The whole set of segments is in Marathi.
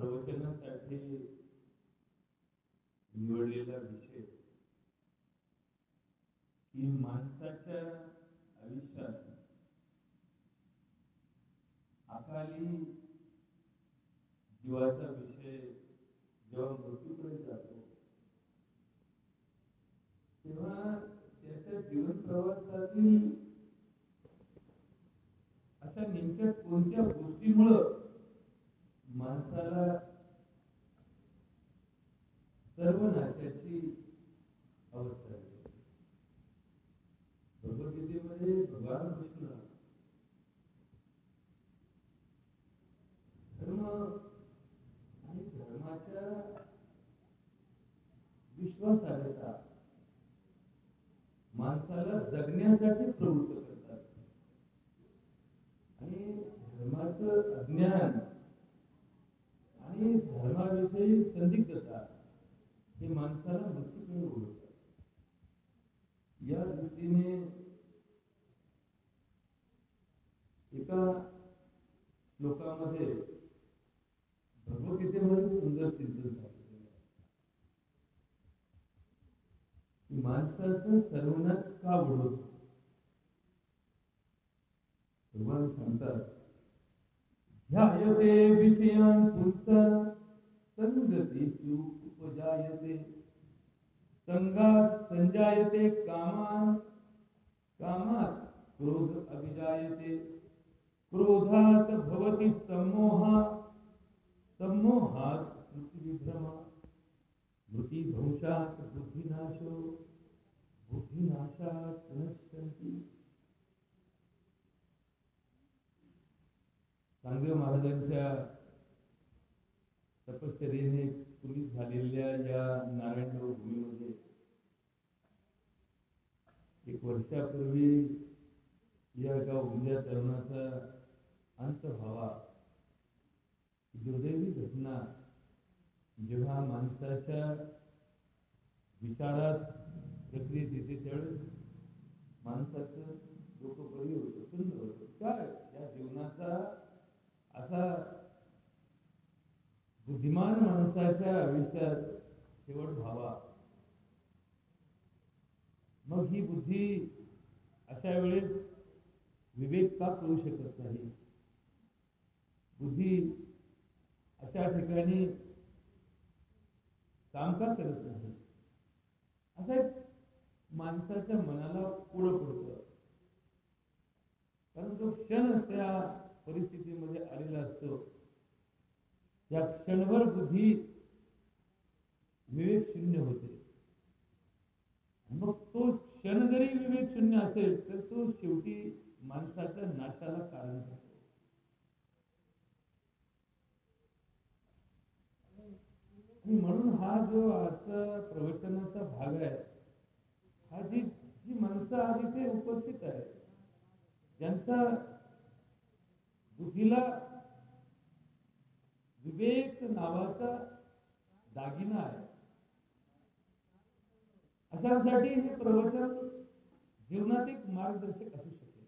प्रवचनासाठी निवडलेला विषय की माणसाच्या आयुष्यात अकाली जीवाचा विषय जेव्हा मृत्यूकडे जातो तेव्हा त्याच्या जीवन प्रवासातील अशा नेमक्या कोणत्या गोष्टीमुळं माणसाला सर्वनाशाची अवस्था येते. भगवद्गीतेमध्ये भगवान कृष्ण धर्म आणि धर्माच्या विश्वासार्हता माणसाला जगण्यासाठी प्रवृत्त करतात आणि धर्माचं अज्ञान आणि धर्माविषयी संदिग्धता हे माणसाला मृत्यूकडे ओढवतात. या दृष्टीने एका श्लोकामध्ये भगवद्गीतेमध्ये सुंदर चिंतन झालेलं आहे की माणसाचं सर्वनाश का ओढवतो. भगवान सांगतात ध्यायते विषयान् पुंसः संगतीषु उपजायते संगात् संजायते कामान् कामात् क्रोध अभिजायते क्रोधात् भवति सम्मोहः सम्मोहात् स्मृतिविभ्रमः स्मृतिभ्रंशात् बुद्धिनाशो बुद्धिनाशात् नश्यन्ति. सांगदेव महाराजांच्या तपश्चर्येने पूर्वी झालेल्या या नारायणगाव भूमीमध्ये एक वर्षापूर्वी या एका उमद्या तरुणाचा अंत व्हावा दुर्दैवी घटना जेव्हा माणसाच्या विचारात प्रक्रियेत येते त्यावेळेस माणसाचं डोकं बरी होतं, सुंदर होतं. काय या जीवनाचा असा बुद्धिमान माणसाच्या आयुष्यात शेवट व्हावा. मग ही बुद्धी अशा वेळेस विवेक का करू शकत नाही. बुद्धी अशा ठिकाणी काम का करत नाही. असं एक माणसाच्या मनाला पुढं पडतं. कारण जो क्षण त्या परिस्थितीमध्ये आलेला असतो त्या क्षणभर बुद्धी विवेक शून्य होते. मग तो क्षण जरी विवेक शून्य असेल तर तो शेवटी माणसाच्या नाशाला कारण होतो. आणि म्हणून हा जो आजचा प्रवचनाचा भाग आहे हा जी माणसं आज इथे उपस्थित आहे ज्यांचा बुद्धीला विवेक नावाचा दागिना आहे अशांसाठी हे प्रवचन जीवनात एक मार्गदर्शक असू शकेल.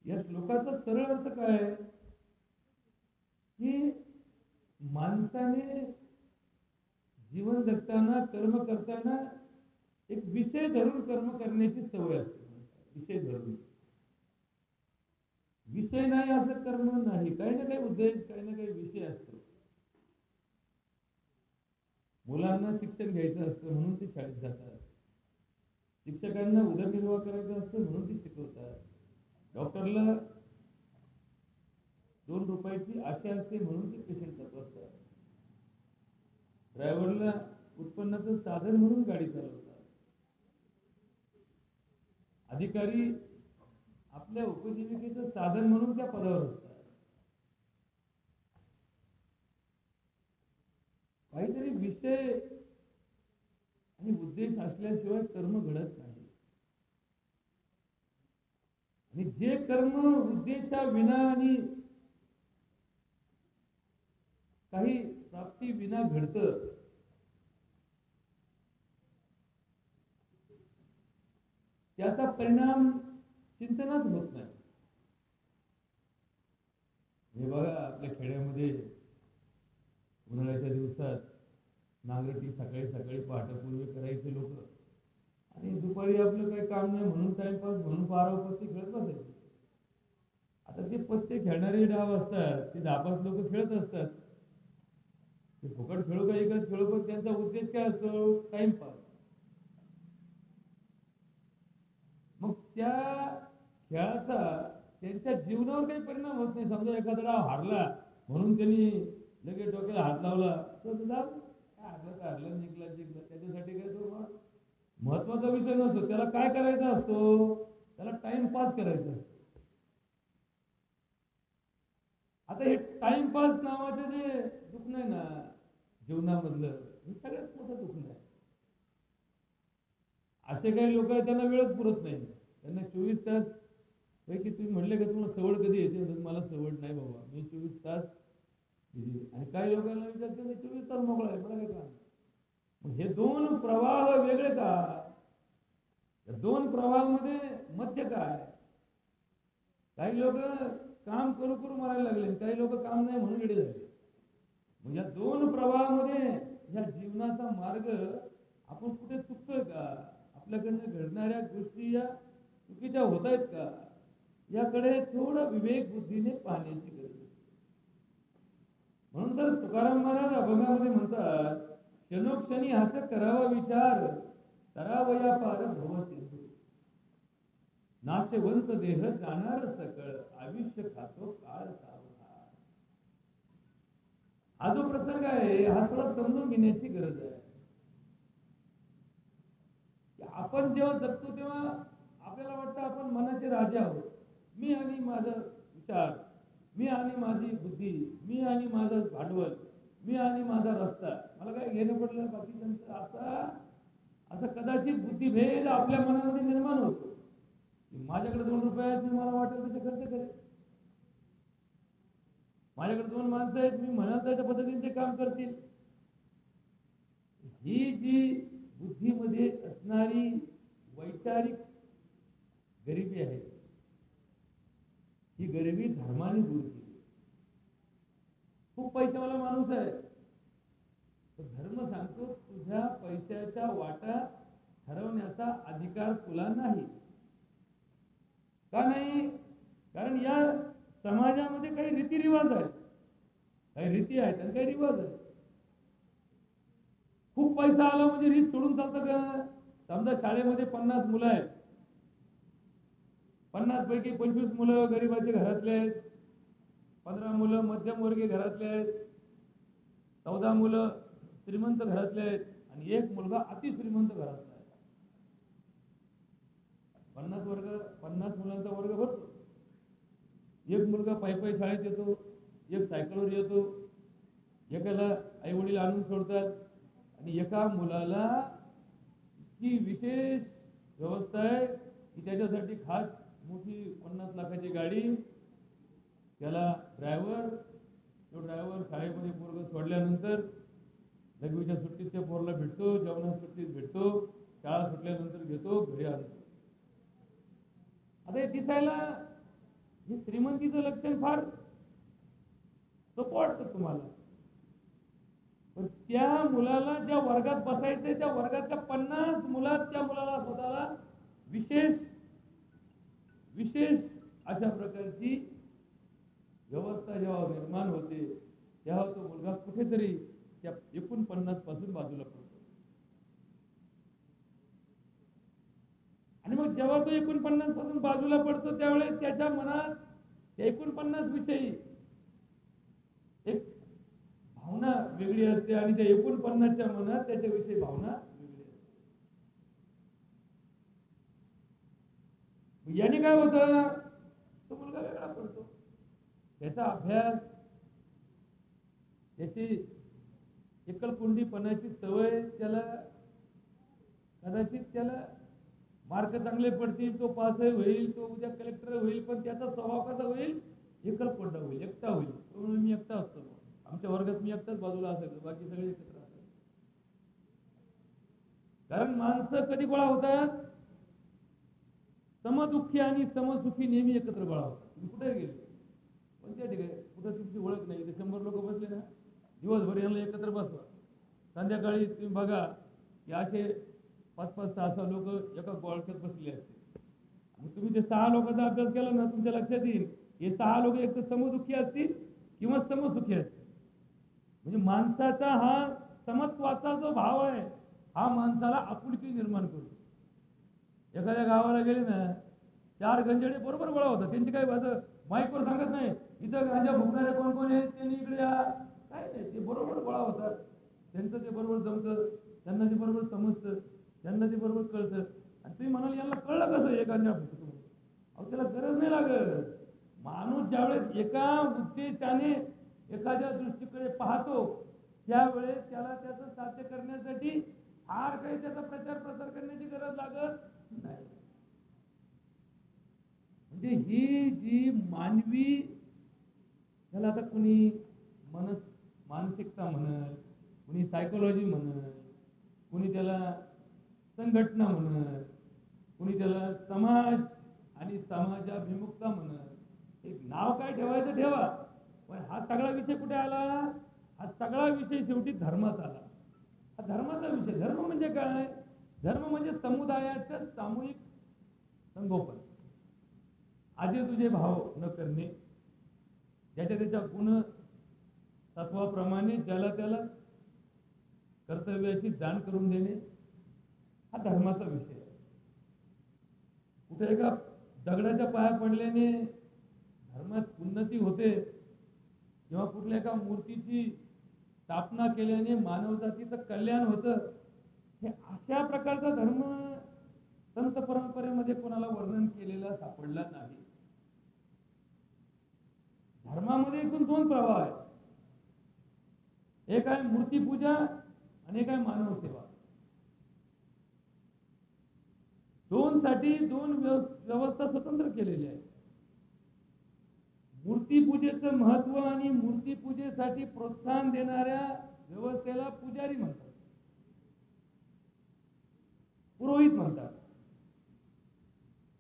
या श्लोकाचा सरळ अर्थ काय आहे की माणसाने जीवन जगताना कर्म करताना एक विषय धरून कर्म करण्याची सवय असते. विषय धरून विषय नाही असं कर्म नाही. काही ना काही उद्देश काही ना काही विषय असतो. मुलांना शिक्षण घ्यायचं असतं म्हणून ते शाळेत जातात. शिक्षकांना उदरनिर्वाह करायचा असतं म्हणून ते शिकवतात. डॉक्टरला 2 रुपयाची आशा असते म्हणून ते पेशंट तपासतात. ड्रायव्हरला उत्पन्नाचं साधन म्हणून गाडी चालवतात. अधिकारी आपल्या उपजीविकेचं साधन म्हणून त्या पदावर असतात. काहीतरी विषय आणि उद्देश असल्याशिवाय कर्म घडत नाही. आणि जे कर्म उद्देशा विना आणि काही प्राप्ती विना घडतं त्याचा परिणाम चिंतनात होत नाही. हे बघा आपल्या खेड्यामध्ये उन्हाळ्याच्या दिवसात नांगरटी सकाळी सकाळी पहाटेपूर्वी करायचे लोक, आणि दुपारी आपलं काही काम नाही म्हणून टाइमपास म्हणून 12 पत्ते खेळत बसायचे. आता ते पत्ते खेळणारे डाव असतात, ते 10-5 लोक खेळत असतात. ते फुकट खेळू का एकच खेळू, पण त्यांचा उद्देश काय असतो? टाइमपास. मग त्या खेळाचा त्यांच्या जीवनावर काही परिणाम होत नाही. समजा एखादा डाव हारला म्हणून त्यांनी लगेच डोक्याला हात लावला तर काय हारलं जिंकला त्याच्यासाठी काय तो महत्वाचा विषय नसतो. त्याला काय करायचा असतो? त्याला टाइमपास करायचा असतो. आता हे टाइमपास नावाचं जे दुखणं आहे ना जीवनामधलं, हे सगळ्यात मोठं दुखणं आहे. असे काही लोक आहेत त्यांना वेळच पुरत नाही. त्यांना 24 तास पैकी तुम्ही म्हणले का तुम्हाला सवड कधी येते? मला सवड नाही बाबा, मी 24 तास बिझी. आणि काही लोकांना विचारते मी 24 तास मोकळा आहे, मला काय काम? मग हे दोन प्रवाह वेगळे का? या दोन प्रवाहामध्ये मध्य काय? काही लोक काम करू करू मारायला लागले, काही लोक काम नाही म्हणून वेळे झाले. मग या दोन प्रवाहामध्ये या जीवनाचा मार्ग आपण कुठे चुकतोय का? आपल्याकडनं घडणाऱ्या गोष्टी या चुकीच्या होत आहेत का? याकडे थोडं विवेक बुद्धीने पाहण्याची गरज आहे. म्हणून तर तुकाराम महाराज अभंगामध्ये म्हणतात, क्षणोक्षणी हाच करावा विचार, करावया पार भव सिंधू. नाशवंत देह जाणार सकळ, आयुष्य खातो काळ सावधान. हा जो प्रसंग आहे हा थोडा समजून घेण्याची गरज आहे. आपण जेव्हा जगतो तेव्हा आपल्याला वाटतं आपण मनाचे राजा आहोत. मी आणि माझा विचार, मी आणि माझी बुद्धी, मी आणि माझं भांडवल, मी आणि माझा रस्ता, मला काय घेणं पडलं बाकीच्यांचं. असा कदाचित बुद्धिभेद आपल्या मनामध्ये निर्माण होतो. माझ्याकडे 2 रुपये आहेत, मी मला वाटेल तसे खर्च करेल. माझ्याकडे 2 माणसं आहेत, मी म्हणत त्याच्या पद्धतीने ते काम करतील. ही जी बुद्धीमध्ये असणारी वैचारिक गरिबी आहे, ही गरिबी धर्माने दूर केली. खूप पैशावाला माणूस आहे, धर्म सांगतो तुझ्या पैशाच्या वाटा ठरवण्याचा अधिकार तुला नाही. का नाही? कारण या समाजामध्ये काही रीतिरिवाज आहेत, काही रीती आहेत आणि काही रिवाज आहेत. खूप पैसा आला म्हणजे रीत सोडून चालतं का? समजा शाळेमध्ये 50 मुलं आहेत, 50 पैकी 25 मुलं गरिबाच्या घरातले आहेत, 15 मुलं मध्यमवर्गीय घरातले आहेत, 14 मुलं श्रीमंत घरातले आहेत आणि 1 मुलगा अतिश्रीमंत घरातला आहे. 50 मुलांचा वर्ग भरतो. 1 मुलगा पायी शाळेत येतो, 1 सायकलवर येतो, एकाला आई वडील आणून सोडतात आणि एका मुलाला इतकी विशेष व्यवस्था आहे की त्याच्यासाठी खास मोठी 50 लाखाची गाडी, त्याला ड्रायव्हर, तो ड्रायव्हर शाळेमध्ये पोरग सोडल्यानंतर लघवीच्या सुट्टीत त्या पोरला भेटतो, जेवणाच्या सुट्टीत भेटतो, शाळा सुटल्यानंतर घेतो, घरी आणतो. आता हे दिसायला हे श्रीमंतीचं लक्षण फार सोपं वाटतं तुम्हाला, पण त्या मुलाला ज्या वर्गात बसायचे त्या वर्गातल्या 50 मुलात त्या मुलाला स्वतःला विशेष अशा प्रकारची व्यवस्था जेव्हा निर्माण होते तेव्हा तो मुलगा कुठेतरी त्या 49 पासून बाजूला पडतो. आणि मग जेव्हा तो 49 पासून बाजूला पडतो त्यावेळेस त्याच्या मनात 49 विषयी एक भावना वेगळी असते आणि त्या 49च्या मनात त्याच्याविषयी भावना वेगळी असते. याने काय होतं? तो मुलगा वेगळा पडतो. त्याचा अभ्यास, त्याची एकलकुंडीपणाची सवय, त्याला कदाचित त्याला मार्क चांगले पडतील, तो पासही होईल, तो उद्या कलेक्टर होईल, पण त्याचा स्वभाव कसा होईल? एकलकोंडा होईल, एकटा होईल. मी एकटा असतो, आमच्या वर्गात मी एकटाच बाजूला असायचो, बाकी सगळे एकत्र असायचे. कारण माणसं कधी गोळा होतात? समदुःखी आणि समसुखी नेहमी एकत्र गोळा होतात. तुम्ही कुठे गेले, कोणत्या ठिकाणी, कुठं तुमची ओळख नाही, 100 लोक बसले ना, दिवसभर यांना एकत्र बसवा, संध्याकाळी तुम्ही बघा की असे 5-5, 6-6 लोक एका गोळक्यात बसले असते आणि तुम्ही ते 6 लोकांचा अभ्यास केला ना, तुमच्या लक्षात येईल हे 6 लोक एक तर समदुःखी असतील किंवा समसुखी असतील. म्हणजे माणसाचा हा समत्वाचा जो भाव आहे हा माणसाला आपुलकी निर्माण करतो. एखाद्या गावाला गेले ना, 4 गंजडे बरोबर गोळा होतात, त्यांची काही माझं माईकवर सांगत नाही इथं गांजा फुकणारे कोण कोण आहेत त्यांनी इकडे या, काय नाही, ते बरोबर गोळा होतात, त्यांचं ते बरोबर जमतं, त्यांना ते बरोबर समजतं, त्यांना ते बरोबर कळतं. आणि तुम्ही म्हणाल यांना कळलं कसं हे गांजा फुकतो? अहो त्याला गरज नाही लागत. माणूस ज्यावेळेस एका उद्देशाने एखाद्या दृष्टीकडे पाहतो त्यावेळेस त्याला त्याचं साध्य करण्यासाठी फार काही त्याचा प्रचार प्रसार करण्याची गरज लागत नाही. म्हणजे ही जी मानवी, त्याला आता कुणी मानसिकता म्हणल, कुणी सायकोलॉजी म्हणल, कुणी त्याला संघटना म्हणल, कुणी त्याला समाज आणि समाजाभिमुखता म्हणल, एक नाव काय ठेवायचं ठेवा, पण हा सगळा विषय कुठे आला? हा सगळा विषय शेवटी धर्मात आला. हा धर्माचा विषय. धर्म म्हणजे काय? धर्म म्हणजे समुदायाचं सामूहिक संगोपन, आजे तुझे भाव न करणे, ज्याच्या त्याच्या गुण तत्वाप्रमाणे ज्याला त्याला कर्तव्याची जाण करून देणे, हा धर्माचा विषय आहे. कुठे एका दगडाच्या पाया पडल्याने धर्मात उन्नती होते किंवा कुठल्या एका मूर्तीची स्थापना केल्याने मानवजातीचं कल्याण होतं, हे अशा प्रकारचा धर्म संत परंपरेमध्ये कोणाला वर्णन केलेला सापडला नाही. धर्मामध्ये एकूण 2 प्रवाह आहेत. एक आहे मूर्तीपूजा आणि एक आहे मानव सेवा. 2 साठी 2 व्यवस्था स्वतंत्र केलेली आहे. मूर्तीपूजेचं महत्व आणि मूर्तीपूजेसाठी प्रोत्साहन देणाऱ्या व्यवस्थेला पुजारी म्हणतात, पुरोहित म्हणतात,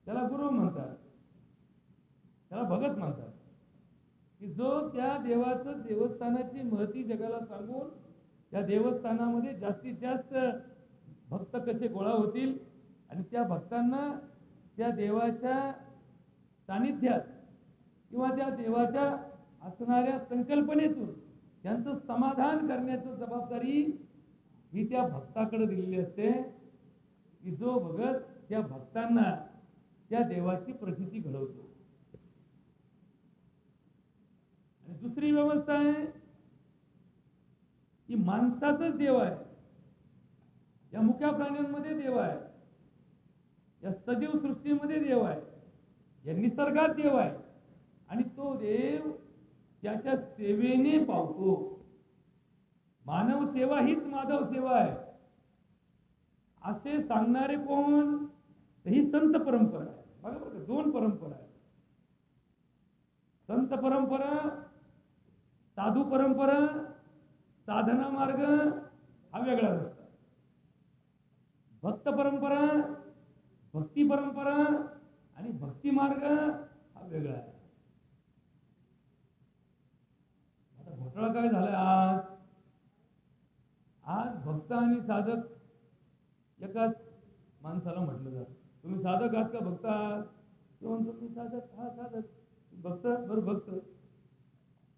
त्याला गुरु म्हणतात, त्याला भगत म्हणतात, की जो त्या देवाचं देवस्थानाची महती जगाला सांगून त्या देवस्थानामध्ये जास्तीत जास्त भक्त कसे गोळा होतील आणि त्या भक्तांना त्या देवाच्या सानिध्यात किंवा त्या देवाच्या असणाऱ्या संकल्पनेतून त्यांचं समाधान करण्याची जबाबदारी ही त्या भक्ताकडे दिलेली असते, की जो भगत त्या भक्तांना त्या देवाची प्रचिती घडवतो. आणि दुसरी व्यवस्था आहे की माणसाचाच देव आहे, या मुक्या प्राण्यांमध्ये देव आहे, या सजीव सृष्टीमध्ये देव आहे, या निसर्गात देव आहे आणि तो देव त्याच्या सेवेने पावतो. मानव सेवा हीच माधव सेवा आहे असे सांगणारे कोण? ही संत परंपरा आहे. बघा बघा, 2 परंपरा आहेत. संत परंपरा, साधू परंपरा, साधना मार्ग हा वेगळा रस्ता. भक्त परंपरा, भक्ती परंपरा आणि भक्ती मार्ग हा वेगळा आहे. आता घोटाळा काय झालाय आज भक्त आणि साधक एकाच माणसाला म्हटलं जातं. तुम्ही साधक आहात का भक्त आहात? तुम्ही साधक, हा साधक, भक्त, बरं भक्त.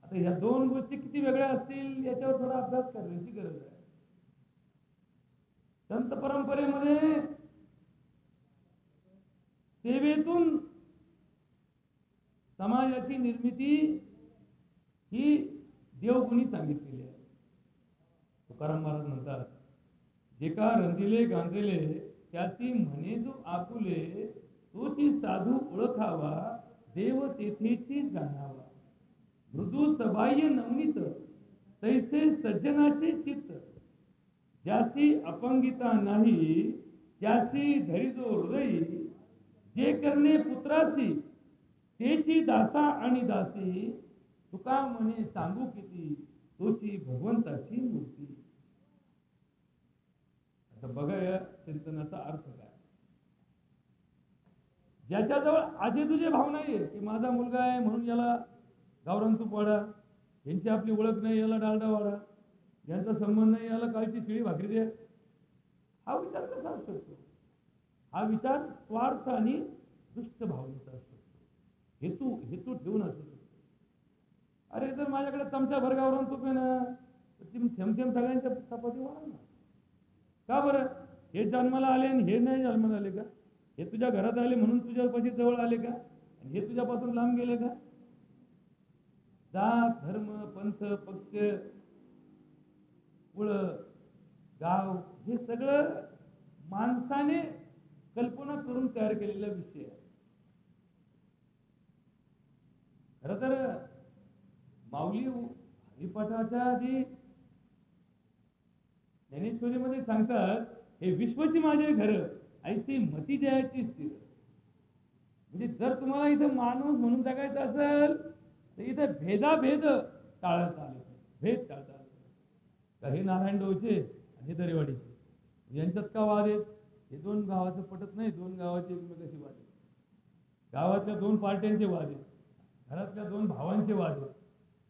आता ह्या 2 गोष्टी किती वेगळ्या असतील याच्यावर थोडा अभ्यास करण्याची गरज आहे. संत परंपरेमध्ये सेवेतून समाजाची निर्मिती ही देवगुणी सांगितलेली आहे. तुकाराम महाराज म्हणतात, जे का रंजिले गांजिले त्याची म्हणे जो आपुले, तोची साधू ओळखावा, देव तेथेची जाणावा. मृदू सबाह्य नवनीत तैसे सज्जनाचे चित्त, ज्याची अपंगिता नाही त्याची धरिजो हृदयी. जे करणे पुत्राची तेची दासा आणि दासी, तुका म्हणे सांगू किती, तोची भगवंताची मूर्ती. आता बघा या चिंतनाचा अर्थ काय. ज्याच्याजवळ आजे तुझे भाव नाहीये की माझा मुलगा आहे म्हणून याला गावरान तूप वाढा, यांची आपली ओळख नाही याला डालडा वाढा, यांचा संबंध नाही याला कालची शिळी भाकरी द्या. हा विचार कसा असू शकतो? हा विचार स्वार्थ आणि दुष्ट भावनेचा असू शकतो, हेतू ठेवून असू शकतो. अरे जर माझ्याकडे चमचा भरगावरून तूप आहे ना, तर थेंब सगळ्यांच्या चपाती वाढा ना. का बरं? हे जन्माला आले आणि हे नाही जन्माला आले का? हे तुझ्या घरात आले म्हणून तुझ्यापाशी जवळ आले का? आणि हे तुझ्यापासून लांब गेले का? जात, धर्म, पंथ, पक्ष, कुळ, गाव हे सगळं माणसाने कल्पना करून तयार केलेला विषय आहे. खरं तर माऊली हरिपाठाच्या आधी ज्ञानेश्वरीमध्ये सांगतात, हे विश्वची माझे घर ऐसी मती जयाची स्थिर. म्हणजे जर तुम्हाला इथं माणूस म्हणून जगायचं असेल तर इथं भेदाभेद टाळता आले, भेद टाळता आले. हे नारायण डोचे आणि हे दरेवाडीचे यांच्यात का वाद आहेत? हे दोन गावाचं पटत नाही, दोन गावाचे एकमेकाशी वाद आहेत, गावातल्या दोन पार्ट्यांचे वाद आहेत, घरातल्या दोन भावांचे वाद आहेत,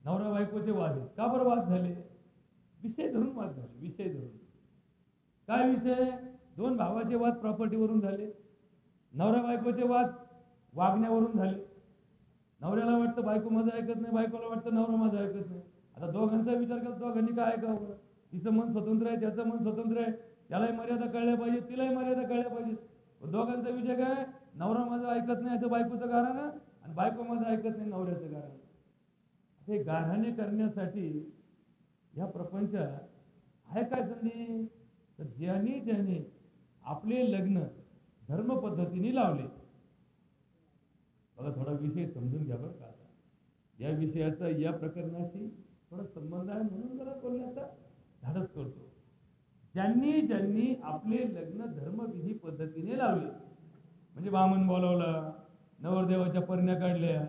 नवरा बायकोचे वाद आहेत. का बरं वाद झाले? विषय धरून वाद झाले. विषय धरून काय विषय? दोन भावाचे वाद प्रॉपर्टीवरून झाले, नवरा बायकोचे वाद वागण्यावरून झाले. नवऱ्याला वाटतं बायको माझं ऐकत नाही, बायकोला वाटतं नवरा माझं ऐकत नाही. आता दोघांचा विचार केला, दोघांनी काय ऐकावं? तिचं मन स्वतंत्र आहे, त्याचं मन स्वतंत्र आहे, त्यालाही मर्यादा कळल्या पाहिजे, तिलाही मर्यादा कळल्या पाहिजे. दोघांचा विषय काय? नवरा माझं ऐकत नाही असं बायकोचं गाणं आणि बायको माझं ऐकत नाही नवऱ्याचं गाणं. हे गाऱ्हाणे करण्यासाठी या प्रपंचात आहे काय संधी? तर ज्याने आपले लग्न धर्म पद्धतीने लावले. बघा, थोडा विषय समजून घ्या बरं का. या विषयाचा या प्रकरणाशी थोडा संबंध आहे म्हणून जरा बोलण्याचा धाडस करतो. ज्यांनी आपले लग्न धर्मविधी पद्धतीने लावले, म्हणजे बामण बोलावला, नवरदेवाच्या परण्या काढल्या,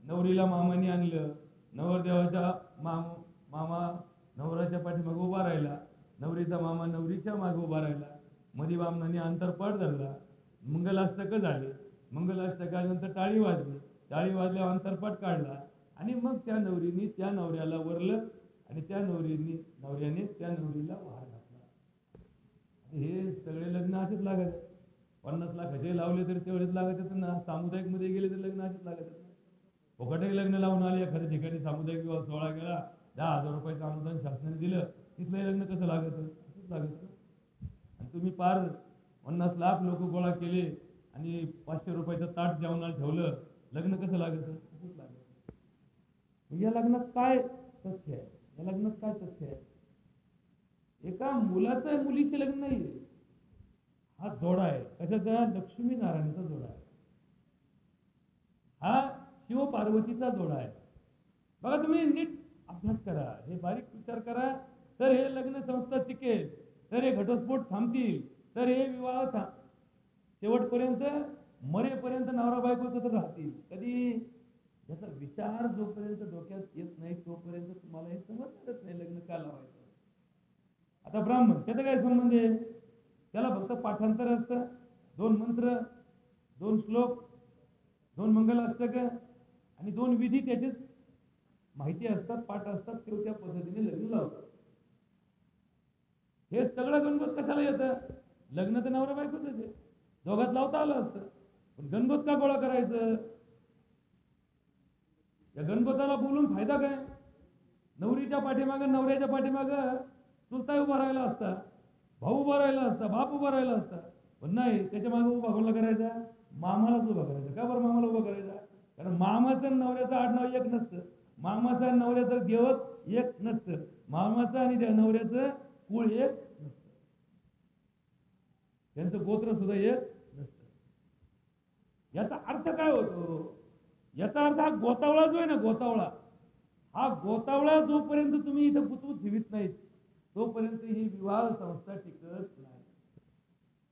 नवरीला मामाने आणलं, नवरदेवाचा मामा नवराच्या पाठीमागे उभा राहिला, नवरीचा मामा नवरीच्या मागे उभा राहिला, मध्ये बामणाने अंतरपाठ धरला, मंगलाष्टक झाले, मंगलाष्टकानंतर टाळी वाजली, टाळी वाजल्यावर अंतरपाठ काढला आणि मग त्या नवरीने त्या नवऱ्याला वरलं आणि त्या नवऱ्याने त्या नवरीला वार घातला. हे सगळे लग्न असेच लागत. 50 लाखाचे लावले तरी तेवढेच लागत ना. सामुदायिक मध्ये गेले तर लग्न असेच लागत. फुकटे लग्न लावून आले, एखाद्या ठिकाणी सामुदायिक विवाह सोहळा गेला, 10,000 रुपयाचं अनुदान शासनाने दिलं, तिथलं लग्न कसं लागत? असंच लागत. आणि तुम्ही पार 50 लाख लोक गोळा केले आणि 500 रुपयाचं ताट जेवणाला ठेवलं, लग्न कसं लागत? असंच लागत. या लग्नात काय तथ्य आहे? या लग्नात काय तथ्य आहे? एका मुलाचं मुलीचे लग्न नाहीये, हा जोडा आहे. कशाचा? लक्ष्मी नारायणाचा जोडा आहे. हा शिव पार्वतीचा जोडा आहे. बघा, तुम्ही नीट अभ्यास करा, हे बारीक विचार करा, तर हे लग्न संस्था टिकेल, तर हे घटस्फोट थांबतील, तर हे विवाह शेवटपर्यंत मरेपर्यंत नवरा बायको तसंच राहतील. कधी याचा विचार जोपर्यंत डोक्यात येत नाही तोपर्यंत तुम्हाला हे समजणारच नाही लग्न का लावायचं. आता ब्राह्मण, त्याचा काय संबंध आहे? त्याला फक्त पाठांतर असतं, 2 मंत्र, 2 श्लोक, 2 मंगलाष्टक आणि 2 विधी त्याचे माहिती असतात, पाठ असतात, ते त्या पद्धतीने लग्न लावतात. हे सगळं गणगोत कशाला येतं? लग्न तर नवरा बायकोच आहे, दोघात लावता आलं असतं, पण गणगोत का गोळा करायचं? या गणगोताला बोलून फायदा काय? नवरीच्या पाठीमागं नवऱ्याच्या मागं चुलता उभा राहिला असता, भाऊ उभा राहिला असता, बाप उभा राहिला असता, पण नाही, त्याच्या मागे उभा कोणाला करायचा? मामालाच उभा करायचा. का बरं मामाला उभा करायचा? कारण मामाचं नवऱ्याचं आडनाव एक नसतं, मामाचा नवऱ्याचं देवत एक नसतं, मामाचं आणि त्या नवऱ्याचं कुळ एक नसतं, त्यांचं गोत्र सुद्धा एक नसतं. याचा अर्थ काय होतो? याचा अर्थ हा गोतावळा जो आहे ना, गोतावळा, हा गोतावळा जोपर्यंत तुम्ही इथं गुंतवून ठेवीत नाहीत तोपर्यंत ही विवाह संस्था टिकत नाही.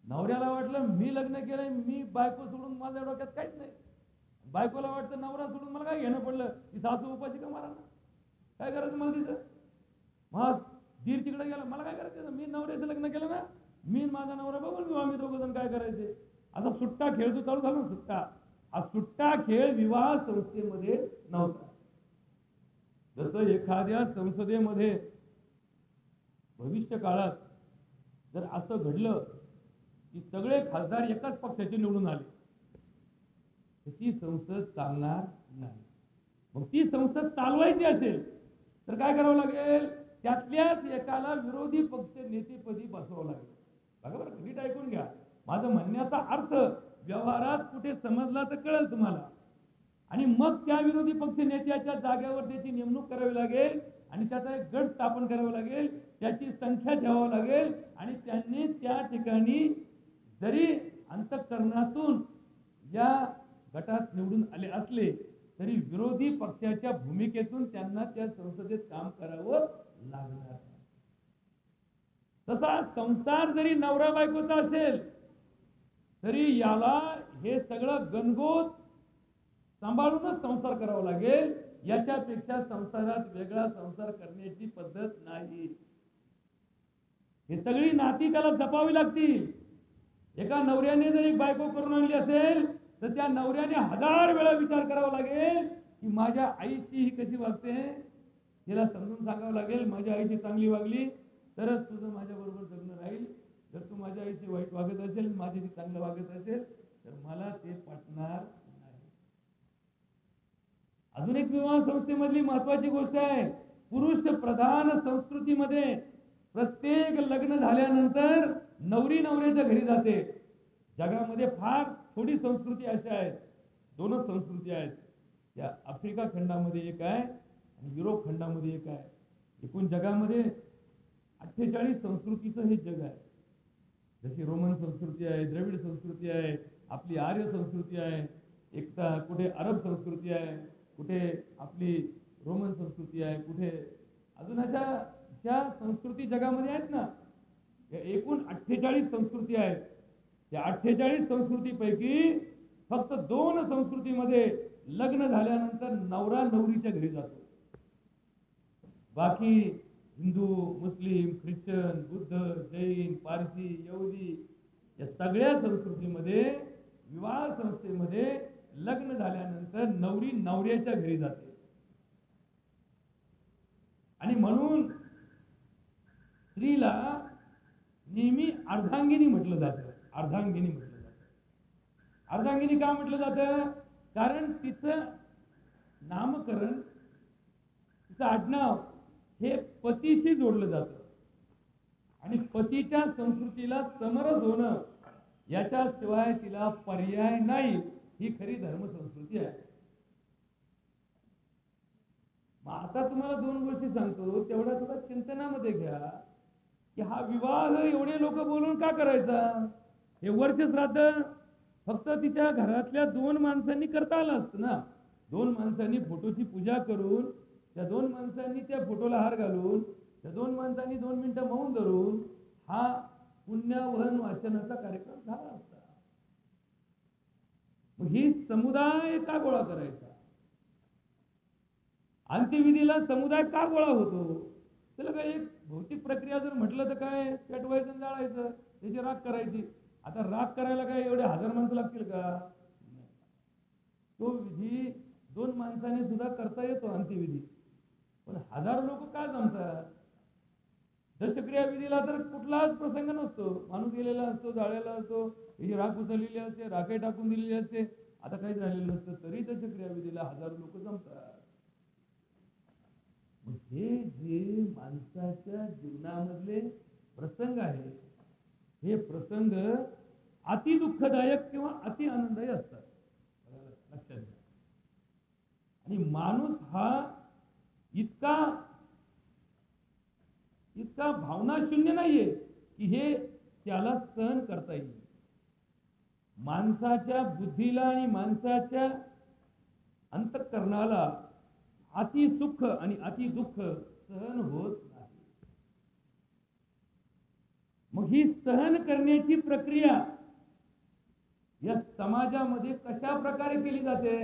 नवऱ्याला वाटलं मी लग्न केलंय, मी बायको सोडून माझ्या डोक्यात काहीच नाही, बायकोला वाटतं नवरा सोडून मला काय घेणं पडलं, ती सासू उपाशी का मारा ना, काय करायचं मला तिथं? मग दीर तिकडे गेला, मला काय करायचं? मी नवऱ्याचं लग्न केलं ना, मी माझा नवरा बघून घेऊ, आम्ही दोघं जण काय करायचे. असा सुट्टा खेळ जो चालू झाला ना, सुट्टा, हा सुट्टा खेळ विवाह संस्थेमध्ये नव्हता. जसं एखाद्या संसदेमध्ये भविष्य काळात जर असं घडलं की सगळे खासदार एकाच पक्षाचे निवडून आले तर ती संसद चालणार नाही. मग ती संसद चालवायची असेल तर काय करावं लागेल, त्यातल्याच एकाला विरोधी पक्ष नेतेपदी बसवावं लागेल. बघा बरं, नीट ऐकून घ्या. माझं म्हणण्याचा अर्थ व्यवहारात कुठे समजला तर कळेल तुम्हाला. आणि मग त्या विरोधी पक्ष नेत्याच्या जागेवर त्याची नेमणूक करावी लागेल आणि त्याचा एक गट स्थापन करावा लागेल, त्याची संख्या ठेवावी लागेल आणि त्यांनी त्या ठिकाणी जरी अंतःकरणातून या गटात निवडून आले असले तरी विरोधी पक्षाच्या भूमिकेतून त्यांना त्या संसदेत काम करावं लागणार. तसा संसार जरी नवरा बायकोचा असेल तरी याला हे सगळं गणगोत सांभाळूनच संसार करावा लागेल. याच्यापेक्षा संसारात वेगळा संसार करण्याची पद्धत नाही. हे सगळी नाती त्याला जपावी लागतील. एका नवऱ्याने जर एक बायको करून आणली असेल तर त्या नवऱ्याने 1000 वेळा विचार करावा लागेल की माझ्या आईची ही कशी वागते, तिला समजून सांगावं लागेल माझ्या आईची चांगली वागली तरच तुझं माझ्या बरोबर जगणं राहील. जर तू माझ्या आईची वाईट वागत असेल, माझ्याशी चांगलं वागत असेल तर मला ते पटणार नाही. अजून एक विवाह संस्थेमधली महत्वाची गोष्ट आहे, पुरुष प्रधान संस्कृतीमध्ये प्रत्येक लग्न झाल्यानंतर नवरी नवऱ्याच्या घरी जाते. जगामध्ये फार थोडी संस्कृती अशा आहेत, दोनच संस्कृती आहेत. या आफ्रिका खंडामध्ये एक आहे आणि युरोप खंडामध्ये एक आहे. एकूण जगामध्ये 48 संस्कृतीचं हे जग आहे. जशी रोमन संस्कृती आहे, द्रविड संस्कृती आहे, आपली आर्य संस्कृती आहे, एकता कुठे अरब संस्कृती आहे, कुठे आपली रोमन संस्कृती आहे, कुठे अजून अशा ज्या संस्कृती जगामध्ये आहेत ना, या एकूण 48 संस्कृती आहेत. त्या 48 संस्कृतीपैकी फक्त 2 संस्कृतीमध्ये लग्न झाल्यानंतर नवरा नवरीच्या घरी जातो. बाकी हिंदू, मुस्लिम, ख्रिश्चन, बुद्ध, जैन, पारसी, यहुदी या सगळ्या संस्कृतीमध्ये विवाह संस्थेमध्ये लग्न झाल्यानंतर नवरी नवऱ्याच्या घरी जाते. आणि म्हणून स्त्रीला नेहमी अर्धांगिनी म्हटलं जातं. अर्धांगिनी म्हटलं जातं. अर्धांगिनी का म्हटलं जातं? कारण तिचं नामकरण, तिचं आडनाव हे पतीशी जोडलं जातं आणि पतीच्या संस्कृतीला समरस होणं याच्याशिवाय तिला पर्याय नाही. ही खरी धर्मसंस्कृती आहे. मग आता तुम्हाला 2 गोष्टी सांगतो, तेवढ्या थोडा चिंतनामध्ये घ्या की हा विवाह एवढे लोक बोलून का करायचा? हे वर्ष श्राद्ध फक्त तिच्या घरातल्या 2 माणसांनी करता आलं असतं ना. 2 माणसांनी फोटोची पूजा करून, त्या 2 माणसांनी त्या फोटोला हार घालून, त्या 2 माणसांनी 2 मिनिटं मौन धरून हा पुण्यवहन वाचनाचा कार्यक्रम झाला असता. मग ही समुदाय का गोळा करायचा? अंत्यविधीला समुदाय का गोळा होतो? त्याला काय एक भौतिक प्रक्रिया जर म्हटलं तर काय पेटवायचं आणि जाळायचं, त्याची राख करायची. आता राख करायला काय एवढे 1000 माणसं लागतील का? तो विधी 2 माणसाने सुद्धा करता येतो अंत्यविधी. पण 1000 लोक काय जमतात? दशक्रिया विधीला तर कुठलाच प्रसंग नसतो. माणूस गेलेला असतो, जाळलेला असतो, त्याची राख उचललेली असते, राखे टाकून दिलेली असते, आता काही झालेलं नसतं, तरी दशक्रिया विधीला 1000 लोक जमतात. हे जे माणसाच्या जीवनामधले प्रसंग आहे, हे प्रसंग अति दुःखदायक किंवा अति आनंददायी असतात. लक्षात घ्या. आणि माणूस हा इतका भावनाशून्य नाहीये की हे त्याला सहन करता येईल. माणसाच्या बुद्धीला आणि माणसाच्या अंतःकरणाला अति सुख आणि अति दुःख सहन होत नाही. मग ही सहन करण्याची प्रक्रिया या समाजामध्ये कशा प्रकारे केली जाते?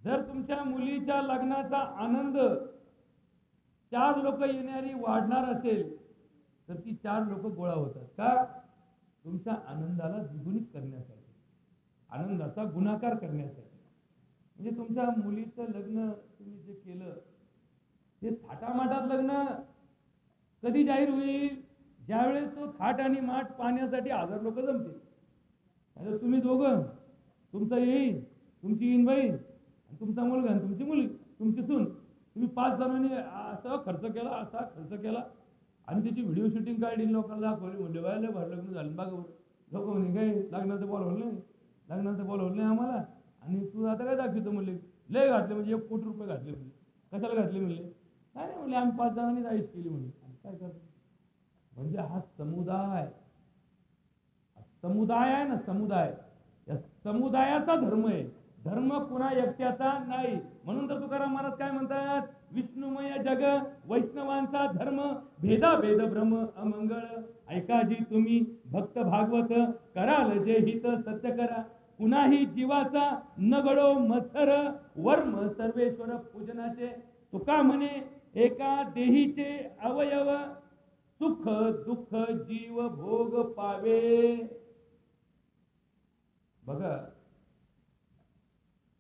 जर तुमच्या मुलीच्या लग्नाचा आनंद 4 लोक येणारी वाढणार असेल तर ती 4 लोक गोळा होतात. का? तुमच्या आनंदाला द्विगुणित करण्यासाठी, आनंदाचा गुणाकार करण्यासाठी. म्हणजे तुमच्या मुलीचं लग्न तुम्ही जे केलं हे थाटामाटात लग्न कधी जाहीर होईल? ज्यावेळेस तो थाट आणि माठ पाहण्यासाठी 1000 लोक जमतील. आता तुम्ही दोघं, तुमचा येईल, तुमची येईनबाई, तुमचा मुलगा आणि तुमची मुलगी, तुमची सून, तुम्ही 5 जणांनी असा खर्च केला, असा खर्च केला आणि त्याची व्हिडिओ शूटिंग काढली, लोकांना दाखवली. म्हणजे बायला भर लग्न झालं बघा. लोक म्हणे काय लग्नाचं बोलवलं नाही, लग्नाचं बोलवलं नाही आम्हाला, आणि तू आता काय दाखवतो म्हणले. लय घातले म्हणजे 1 कोटी रुपये घातले म्हणजे. कशाला घातले म्हणले? काय नाही म्हणले, आम्ही 5 जणांनी आयुष केली म्हणले. काय करतो म्हणजे हा समुदाय, समुदाय आहे ना, समुदाय, या समुदायाचा धर्म आहे. धर्म कुणा एकट्याचा नाही. म्हणून तर तुकाराम महाराज काय म्हणतात? विष्णुमय जग वैष्णवांचा धर्म, भेदा भेद भ्रम अमंगळ. ऐका जी तुम्ही भक्त भागवत, कराल जे हित सत्य करा. कुणाही जीवाचा न गळो मत्सर, वर्म सर्वेश्वर पूजनाचे. तुका म्हणे एका देहीचे अवयव, सुख दुःख जीव भोग पावे. बघा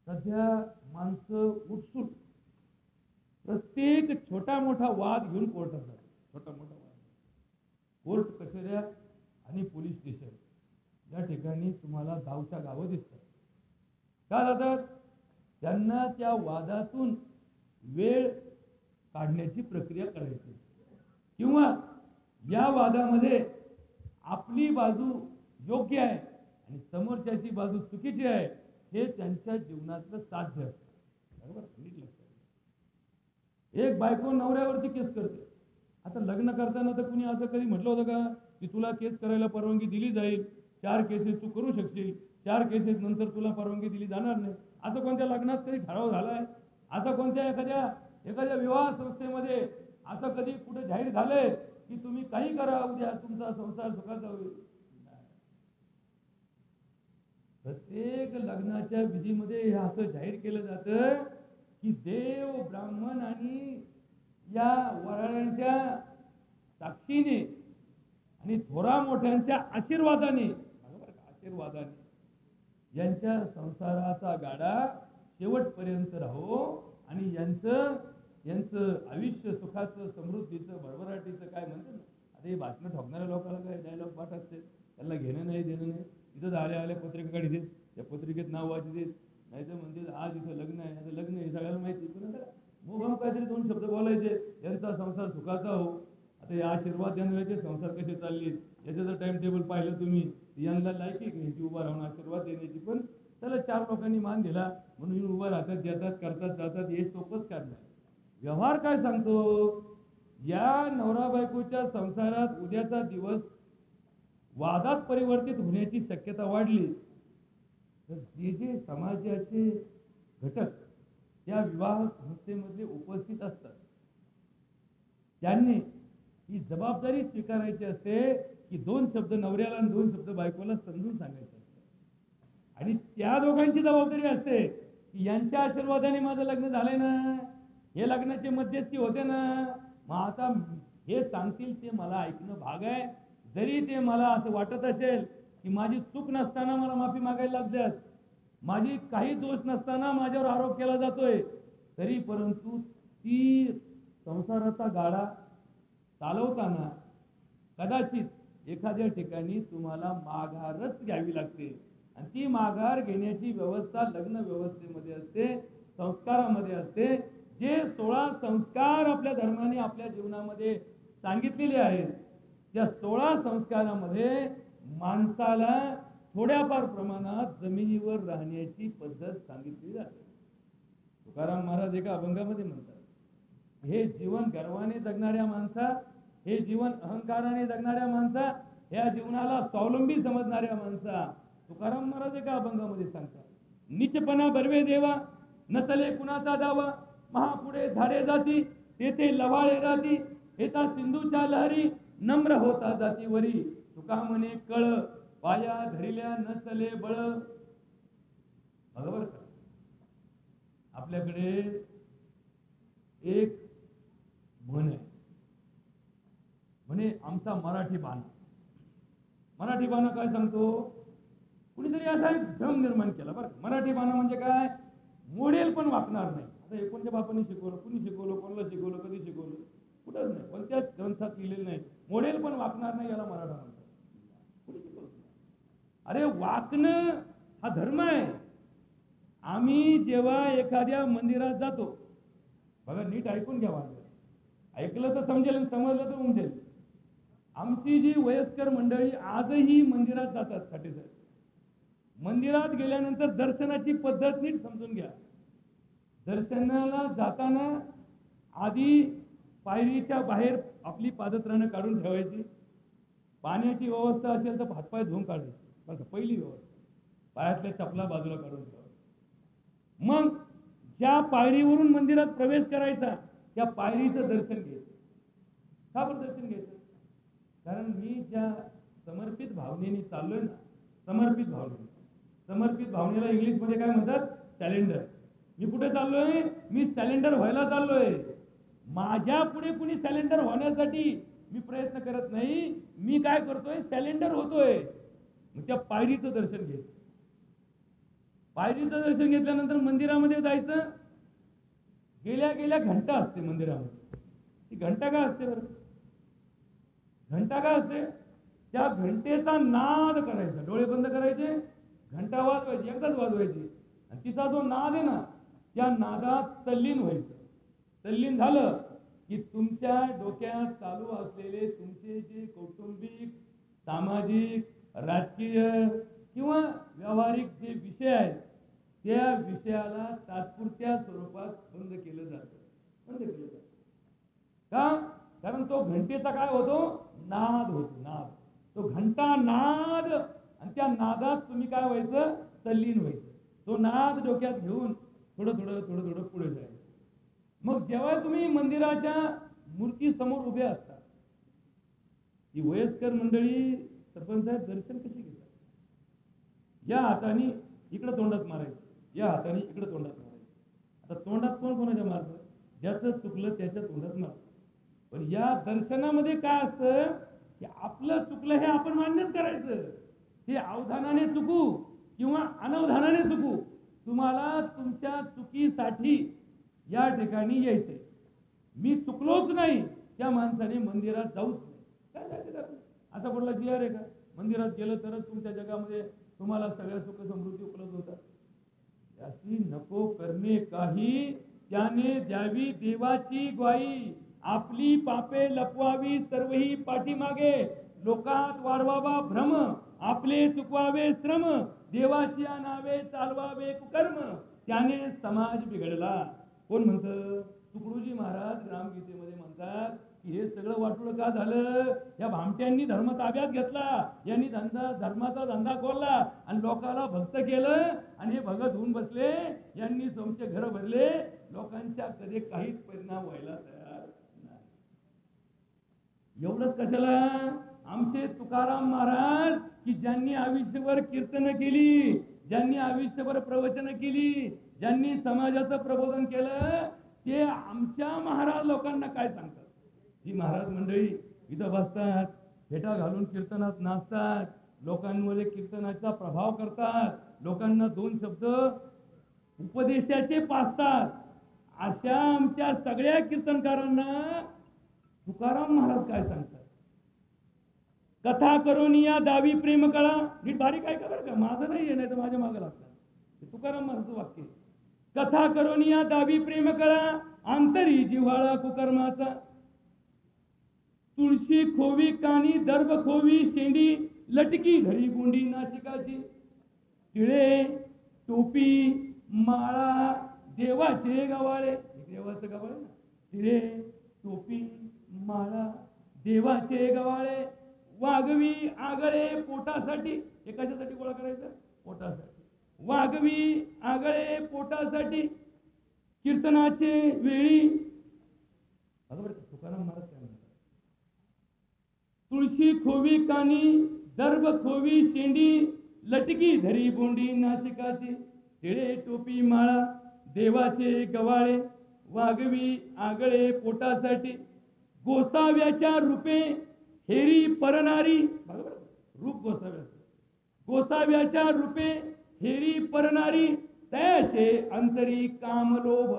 सध्या माणसं उठसूट प्रत्येक छोटा मोठा वाद घेऊन कोर्टात जातात. छोटा मोठा वाद, कोर्ट कचेऱ्या आणि पोलीस स्टेशन या ठिकाणी तुम्हाला गावच्या गावं दिसतात. का जातात? त्यांना त्या वादातून वेळ काढण्याची प्रक्रिया करायची, किंवा या वादामध्ये आपली बाजू योग्य आहे आणि समोरच्याची बाजू चुकीची आहे हे त्यांच्या जीवनातलं साध्य असतं. बरोबर? नीट लक्षात. एक बायको नवऱ्यावरती केस करते. आता लग्न करताना तर कुणी असं कधी म्हटलं होतं का की तुला केस करायला परवानगी दिली जाईल, 4 केसेस तू करू शकशील, 4 केसेस नंतर तुला परवानगी दिली जाणार नाही, असं कोणत्या लग्नात कधी ठराव झालाय? असं कोणत्या एखाद्या विवाह संस्थेमध्ये असं कधी कुठे जाहीर झालंय की तुम्ही काही करा, उद्या तुमचा संसार सुखाचा होईल? प्रत्येक लग्नाच्या विधीमध्ये हे असं जाहीर केलं जातं की देव, ब्राह्मण आणि या वराड्यांच्या साक्षीने आणि थोरा मोठ्यांच्या आशीर्वादाने, आशीर्वादाने यांच्या संसाराचा गाडा शेवटपर्यंत राहो आणि यांचं आयुष्य सुखाचं, समृद्धीचं, भरभराटीचं काय म्हणतात ना. आता हे भाषणं ठोकणाऱ्या लोकांना काय डायलॉग पाठ असते, त्यांना घेणं नाही देणं नाही. इथं आल्या पत्रिका काढी देत, त्या पत्रिकेत नाव वाची देत, नाही तर म्हणते आज इथं लग्न आहे, आता लग्न आहे सगळ्याला माहिती. पण मोबाईल काहीतरी 2 शब्द बोलायचे, यांचा संसार सुखाचा हो. आता या आशीर्वाद देणाऱ्याचे संसार कसे चालले याचं जर टाइम टेबल पाहिलं तुम्ही, यांना लायकी घ्यायची उभा राहून आशीर्वाद देण्याची, पण त्याला 4 लोकांनी मान दिला म्हणून उभा राहतात, देतात, करतात, जातात. हे सोपंच काढणार. व्यवहार काय सांगतो? या नवरा बायकोच्या संसारात उद्याचा दिवस वादात परिवर्तित होण्याची शक्यता वाढली तर जे समाजाचे घटक त्या विवाह संस्थेमध्ये उपस्थित असतात त्यांनी ही जबाबदारी स्वीकारायची असते की 2 शब्द नवऱ्याला आणि 2 शब्द बायकोला समजून सांगायचे असते. आणि त्या दोघांची जबाबदारी असते की यांच्या आशीर्वादाने माझं लग्न झालंय ना, हे लग्नाचे मध्यस्थी होते ना, मग आता हे सांगतील ते मला ऐकणं भाग आहे. जरी ते मला असं वाटत असेल की माझी चूक नसताना मला माफी मागायला लागतात, माझी काही दोष नसताना माझ्यावर आरोप केला जातोय, तरी परंतु ती संसाराचा गाडा चालवताना कदाचित एखाद्या ठिकाणी तुम्हाला माघारच घ्यावी लागते. आणि ती माघार घेण्याची व्यवस्था लग्न व्यवस्थेमध्ये असते, संस्कारामध्ये असते. जे 16 संस्कार आपल्या धर्माने आपल्या जीवनामध्ये सांगितलेले आहेत, त्या 16 संस्कारामध्ये माणसाला थोड्याफार प्रमाणात जमिनीवर राहण्याची पद्धत सांगितली जाते. तुकाराम महाराज एका अभंगामध्ये म्हणतात, हे जीवन गर्वाने जगणाऱ्या माणसा, हे जीवन अहंकाराने जगणाऱ्या माणसा, या जीवनाला स्वावलंबी समजणाऱ्या माणसा, तुकाराम महाराज एका अभंगामध्ये सांगतात, नीचपणा बर्वे देवा, नसले कुणाचा दावा, महापुढे झाडे जाती, तेथे लवाळे राहती, येता सिंधूच्या लहरी, नम्र होता जातीवरी. तुका म्हणे कळ, पाया धरिल्या नसले बळ. बरोबर का? आपल्याकडे एक म्हण आहे, म्हणे आमचा मराठी बाणा. मराठी बाणा काय सांगतो? कुणीतरी असा एक भ्रम निर्माण केला बरं. मराठी बाणा म्हणजे काय? मोडेल पण वाकणार नाही. आता हे कोणत्या बापाने शिकवलं, कुणी शिकवलं, कोणाला शिकवलं, कधी शिकवलं, कुठंच नाही. कोणत्याच ग्रंथात लिहिलेलं नाही. मोडेल पण वाकणार नाही याला मराठा म्हणतात. कुणी शिकवलं? अरे वाकणं हा धर्म आहे. आम्ही जेव्हा एखाद्या मंदिरात जातो, बघा नीट ऐकून घ्या, ऐकलं तर समजेल आणि समजलं तर उमजेल. आमची जी वयस्कर मंडळी आजही मंदिरात जातात साठेसाहेब, मंदिरात गेल्यानंतर दर्शनाची पद्धत नीट समजून घ्या. दर्शनाला जाताना आधी पायरीच्या बाहेर आपली पादत्राणं काढून ठेवायची. पाण्याची व्यवस्था असेल तर हातपाय धुवून काढायची. बरं, पहिली व्यवस्था. पायातल्या चपला बाजूला काढून ठेवायची. मग ज्या पायरीवरून मंदिरात प्रवेश करायचा त्या पायरीचं दर्शन घ्यायचं. का बरं दर्शन घ्यायचं? कारण मी ज्या समर्पित भावनेने चाललोय ना, समर्पित भावनेला इंग्लिश मध्ये काय म्हणतात? सॅलेंडर. मी कुठे चाललोय? मी सॅलेंडर व्हायला चाललोय. माझ्या पुढे कुणी सॅलेंडर होण्यासाठी मी प्रयत्न करत नाही. मी काय करतोय? सॅलेंडर होतोय. मग त्या पायरीचं दर्शन घ्यायचं. पायरीचं दर्शन घेतल्यानंतर मंदिरामध्ये जायचं. गेल्या गेल्या घंटा असते मंदिरामध्ये. ती घंटा का असते बरं? घंटा का असते? त्या घंटेचा नाद करायचा. डोळे बंद करायचे, घंटा वाजवायची, एकदाच वाजवायची. आणि तिचा जो नाद आहे ना, त्या नादात तल्लीन व्हायचं. तल्लीन झालं की तुमच्या डोक्यात चालू असलेले तुमचे जे कौटुंबिक, सामाजिक, राजकीय किंवा व्यावहारिक जे विषय आहेत त्या विषयाला तात्पुरत्या स्वरूपात बंद केलं जातं. का? कारण तो घंटेचा काय होतो? नाद होतो. नाद. तो घंटा नाद. आणि त्या नादात तुम्ही काय व्हायचं? तल्लीन व्हायचं. तो नाद डोक्यात घेऊन थोडं थोडं पुढे जायचं. मग जेव्हा तुम्ही मंदिराच्या मूर्ती समोर उभे असता, ही वयस्कर मंडळी सरपंच साहेब दर्शन कशी घेतात? या हाताने इकडे तोंडात मारायचं, या हाताने इकडे तोंडात मारायचं. आता तोंडात कोणाच्या मारतं? ज्याचं चुकलं त्याच्या तोंडात मारतं. पण या दर्शनामध्ये काय असतं की आपलं चुकलं हे आपण मान्यच करायचं. हे अवधानाने चुकू किंवा अनवधानाने चुकू, तुम्हाला तुमच्या चुकीसाठी या ठिकाणी यायचंय. मी चुकलोच नाही त्या माणसाने मंदिरात जाऊच नाही. काय जायचं का? आता कुठला जी आहे का? मंदिरात गेलं तरच तुमच्या जगामध्ये तुम्हाला सगळ्या सुख समृद्धी उपलब्ध होतात. याची नको करणे काही, त्याने द्यावी देवाची ग्वाही. आपली पापे लपवावी सर्वही पाठीमागे, लोकात वाढवावा भ्रम, आपले चुकवावे श्रम, देवाची नावे चालवावे कुकर्म, त्याने समाज बिघडला. कोण म्हणतं? तुकडोजी महाराज रामगीतेमध्ये म्हणतात की हे सगळं वाटोळं का झालं? या भामट्यांनी धर्म ताब्यात घेतला, यांनी धर्माचा धंदा खोलला आणि लोकांना भक्त केलं आणि हे भगत होऊन बसले. यांनी तुमचे घर भरले. लोकांच्या कधी काहीच परिणाम व्हायला तयार नाही. एवढंच कशाला? आमचे तुकाराम महाराज की ज्यांनी आयुष्यभर कीर्तन केली, ज्यांनी आयुष्यभर प्रवचन केली, ज्यांनी समाजाचं प्रबोधन केलं, ते आमच्या महाराज लोकांना काय सांगतात? ही महाराज मंडळी इथं बसतात, फेटा घालून कीर्तनात नाचतात, लोकांमध्ये कीर्तनाचा प्रभाव करतात, लोकांना दोन शब्द उपदेशाचे पाजतात. अशा आमच्या सगळ्या कीर्तनकारांना तुकाराम महाराज काय सांगतात? कथा करून या दावी प्रेम कळा. नीट बारीक आहे का बरं का? माझं नाही, नाही तर माझ्या मागं लागतात. तुकाराम महाराजचं वाक्य. कथा करून या दावी प्रेम कळा, अंतरी जिव्हाळा कुकर्माचा, तुळशी खोवी कानी दर्भ खोवी शेंडी, लटकी घरी गुंडी नाशिकाची, तिळे टोपी माळा देवाचे गवाळे. देवाचं गवाळे ना. तिळे टोपी माळा देवाचे गवाळे, वागवी आगळे पोटासाठी. हे कशासाठी गोळा करायचं? पोटासाठी. वागवी आगळे पोटासाठी, कीर्तनाचे वेळी. बरोबर. तुकाराम महाराज काय म्हणतात? तुळशी खोवी कानी दर्भ खोवी शेंडी, लटकी धरी बोंडी नाशिकाची, तिळे टोपी माळा देवाचे गवाळे, वागवी आगळे पोटासाठी, गोसाव्याच्या रूपे हेरी परणारी. बरोबर. रूप गोसाव्याचं. गोसाव्याच्या रूपे हेरी परणारी, त्याचे अंतरी कामलोभ.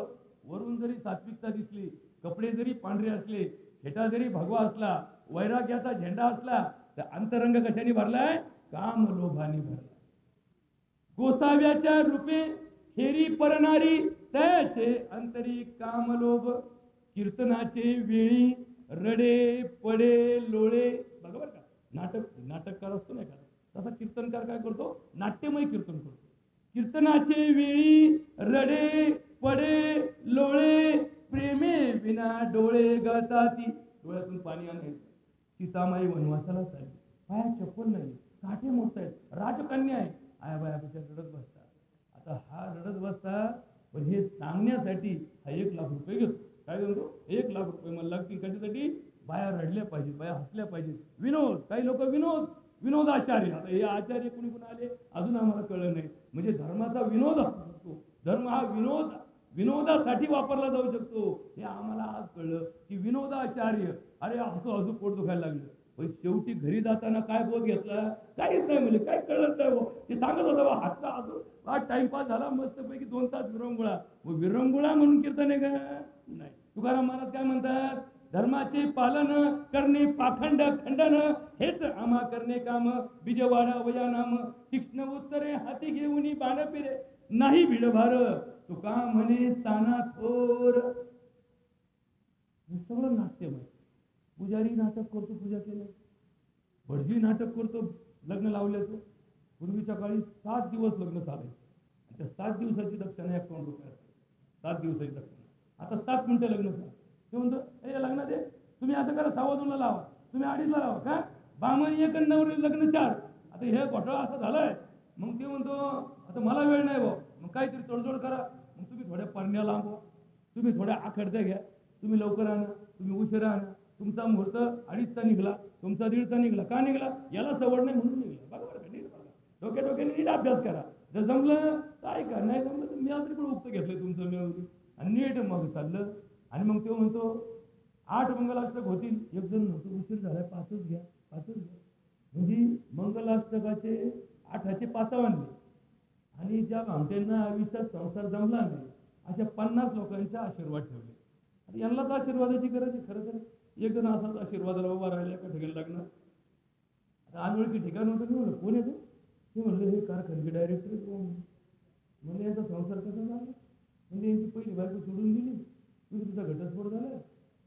वरून जरी सात्विकता दिसली, कपडे जरी पांढरे असले, फेटा जरी भगवा असला, वैराग्याचा झेंडा असला, तर अंतरंग कशाने भरलाय? काम लोभाने भरलाय. गोसाव्याच्या रूपे फेरी परणारी, त्याचे अंतरी कामलोभ. कीर्तनाचे वेळी रडे पडे लोळे. बघा बरं का, नाटककार असतो नाही का, तसा कीर्तनकार काय करतो? नाट्यमय कीर्तन करतो. कीर्तनाचे वेळी रडे पडे लोळे, प्रेमे विना डोळे गळताती. डोळ्यातून पाणी आणायचं. सीतामाई वनवासाला चालली, पाया चप्पल नाही, काठे मोठे आहेत, राजकन्या आहे, आया बाया रडत बसतात. आता हा रडत बसता, पण हे सांगण्यासाठी हा 1,00,000 रुपये घेतो. काय म्हणतो? 1,00,000 रुपये मला लागतील. कशासाठी? बाया रडल्या पाहिजेत, बाया हसल्या पाहिजेत. विनोद, काही लोक विनोदाचार्य. आता हे आचार्य कुणी आले अजून आम्हाला कळलं नाही. म्हणजे धर्माचा विनोद असू शकतो, धर्म हा विनोदासाठी वापरला जाऊ शकतो, हे आम्हाला आज कळलं की विनोदाचार्य. अरे हसू पोट दुखायला लागलं. पण शेवटी घरी जाताना काय बोध घेतला? काहीच नाही, म्हणजे काय कळलं नाही. ते सांगत होतं हसला हसू, हा टाइमपास झाला मस्तपैकी 2 तास विरंगुळा. विरंगुळा म्हणून कीर्तन आहे का? नाही. तुकाराम महाराज काय म्हणतात? धर्माचे पालन करणे पाखंड खंडन, हेच आम्हा करणे काम. बीजवाडा वया नाम, तीक्ष्ण उत्तरे हाती घेऊन बाण फिरे, नाही भिडभार. तुका म्हणे साना थोर. सगळं नाट्यमय. पुजारी नाटक करतो, पूजा केलं. भटजी नाटक करतो, लग्न लावल्याचं. पूर्वीच्या काळी 7 दिवस लग्न चालायचं. त्या 7 दिवसाची दक्षिणा 1 रुपये असते. 7 दिवसाची दक्षिणा. आता 7 मिनिटं लग्न झालं. ते म्हणतो, हे लग्नात आहे, तुम्ही असं करा, 2:15 लावा, तुम्ही 2:30 लावा. का? बामण 1 आणि नवरी लग्न 4. आता हे घोटाळा असं झालाय. मग ते म्हणतो, आता मला वेळ नाही भाऊ, मग काहीतरी तोडजोड करा. मग तुम्ही थोड्या परण्या लांबवा, तुम्ही थोड्या आखडत्या घ्या, तुम्ही लवकर आणा, तुम्ही उशिरा आणा. तुमचा मुहूर्त 2:30चा निघाला, तुमचा 1:30चा निघाला. का निघाला? याला सवड नाही म्हणून निघाला. बरोबर का? नीट बघा, डोक्याने नीट अभ्यास करा. जर जमलं तर ऐका, नाही जमलं तर मी तरी पण उक्त घेतलं तुमचं मी, आणि नीट मग चाललं. आणि मग तो म्हणतो 8 मंगलाष्टक होतील. एक जण म्हणतो उशीर झालाय, 5च घ्या, 5च घ्या. म्हणजे मंगलाष्टकाचे 8चे 5 आणले. आणि ज्या भामट्यांना आयुष्यात संसार जमला नाही, अशा 50 लोकांचे आशीर्वाद ठेवले. आता यांनाच आशीर्वादाची गरज आहे. खरं तर एक जण असाच आशीर्वादाला उभा राहिला एका ठिकाणी लग्न. आता अनोळखी ठिकाण होतं. मी म्हणलं कोण येतो? ते म्हणलं हे कारखानचे डायरेक्टर कोण. म्हणजे यांचा संसार कसा झाला? म्हणजे यांची पहिली बायको सोडून दिली, दुसरीचा घटस्फोट झाला,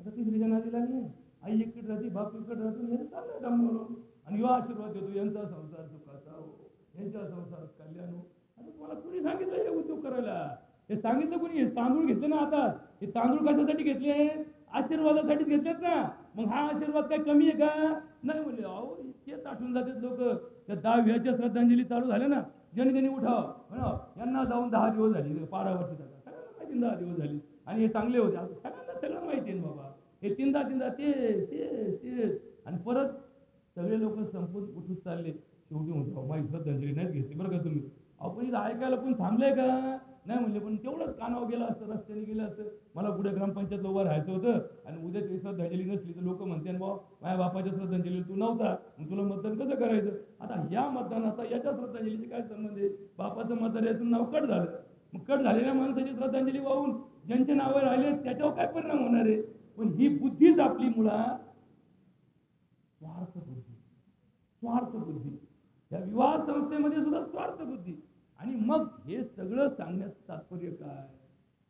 आता तिसरीच्या नादी लागली. आई एककडे राहते, बाप एककडे राहतो, हे चाललंय डांबरून. आणि ह्यो आशीर्वाद देतो, यांचा संसार सुखाचा हो, यांच्या संसारात कल्याण हो. आता तुम्हाला कुणी सांगितलं हे उद्योग करायला? हे सांगितलं कुणी? तांदूळ घेतले ना आता. हे तांदूळ कशासाठी घेतले? आशीर्वादासाठीच घेतलेत ना. मग हा आशीर्वाद काय कमी आहे का? नाही म्हणले. अहो तेच आठवून जातात लोक. त्या 10व्याच्या श्रद्धांजली चालू झाल्या ना, ज्यांनी उठाव म्हणा, यांना जाऊन 10 दिवस झाले, 12 वर्ष झाला, सगळ्यांना माहिती 10 दिवस झाली. आणि हे चांगले होते, सगळ्यांना सगळं माहिती आहे बाबा. हे तीनदा ते आणि परत सगळे लोक संपून उठून चालले. शेवटी म्हणतो माझी श्रद्धांजली नाहीच घेतली बरं का तुम्ही. आपण इथं ऐकायला पण थांबलंय का? नाही म्हणले. पण तेवढंच कानावर गेलं असतं, रस्त्याने गेलं असतं. मला पुढे ग्रामपंचायतला उभं राहायचं होतं, आणि उद्या तुझी श्रद्धांजली नसली तर लोक म्हणते भाऊ माझ्या बापाच्या श्रद्धांजली तू नव्हता, मग तुला मतदान कसं करायचं? आता या मतदानाचा याच्या श्रद्धांजलीची काय संबंध आहे? बापाचं मतदान यातून नाव कट झालं, मग कट झालेल्या माणसाची श्रद्धांजली वाहून ज्यांचे नावं राहिले त्याच्यावर काय परिणाम होणार आहे? पण ही बुद्धीच आपली मुळात स्वार्थ बुद्धी. या विवाह संस्थेमध्ये सुद्धा स्वार्थ बुद्धी. आणि मग हे सगळं सांगण्याचं तात्पर्य काय?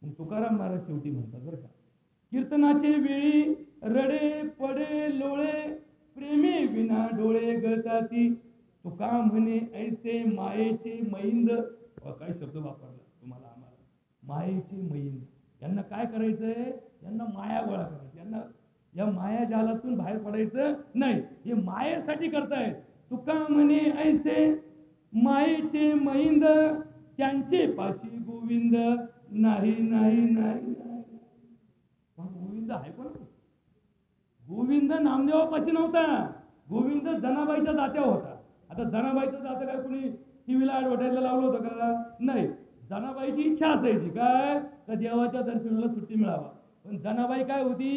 मग तुकाराम महाराज शेवटी म्हणतात बरं का, कीर्तनाचे वेळी रडे पडे लोळे, प्रेमे विना डोळे गळताती. तुका म्हणे ऐसे मायेचे मैंद. काय शब्द वापरला तुम्हाला आम्हाला? मायेचे मैंद. यांना काय करायचंय? यांना माया गोळा करायची. यांना या माया जालातून बाहेर पडायचं नाही. हे मायेसाठी करतायत. तुका म्हणे ऐसे मायेचे मैंद, त्यांचे पाशी गोविंद नाही नाही नाही नाही. गोविंद आहे कोण? गोविंद नामदेवापाशी नव्हता. गोविंद जनाबाईच्या जात्यावर होता. आता जनाबाईचं जातं काय कुणी टीव्हीला ऍडव्हर्टाईजला लावलं होतं का? नाही. जनाबाईची इच्छा असायची काय, तर देवाच्या दर्शनाला सुट्टी मिळावा. पण जनाबाई काय होती?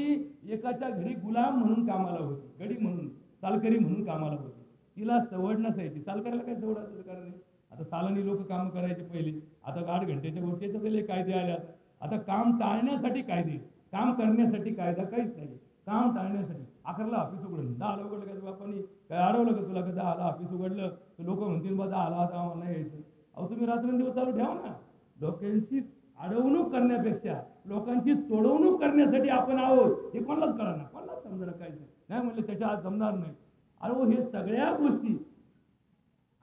एकाच्या घरी गुलाम म्हणून कामाला होती, गडी म्हणून, चालकरी म्हणून कामाला होती. तिला सवड नसायची. चालकऱ्याला काय सवड असायचं कारण नाही. आता सालानी लोक काम करायचे पहिले, आता 8 घंट्याच्या गोष्टीचे कायदे आले. आता काम टाळण्यासाठी कायदे, काम करण्यासाठी कायदा काहीच नाही. काम टाळण्यासाठी 11ला ऑफिस उघडलं, 10ला उघडलं का बापानी काय अडवलं का तुला? का 10ला ऑफिस उघडलं तर लोक म्हणतील बा 10ला आता आम्हाला नाही यायचं. अहो तुम्ही रात्रंदिवस चालू ठेवा ना. लोकांची अडवणूक करण्यापेक्षा लोकांची सोडवणूक करण्यासाठी आपण आहोत हे कोणालाच कळणार नाही, कोणालाच समजणार काहीच नाही म्हणलं त्याच्या आज जमणार नाही. अरे हे सगळ्या गोष्टी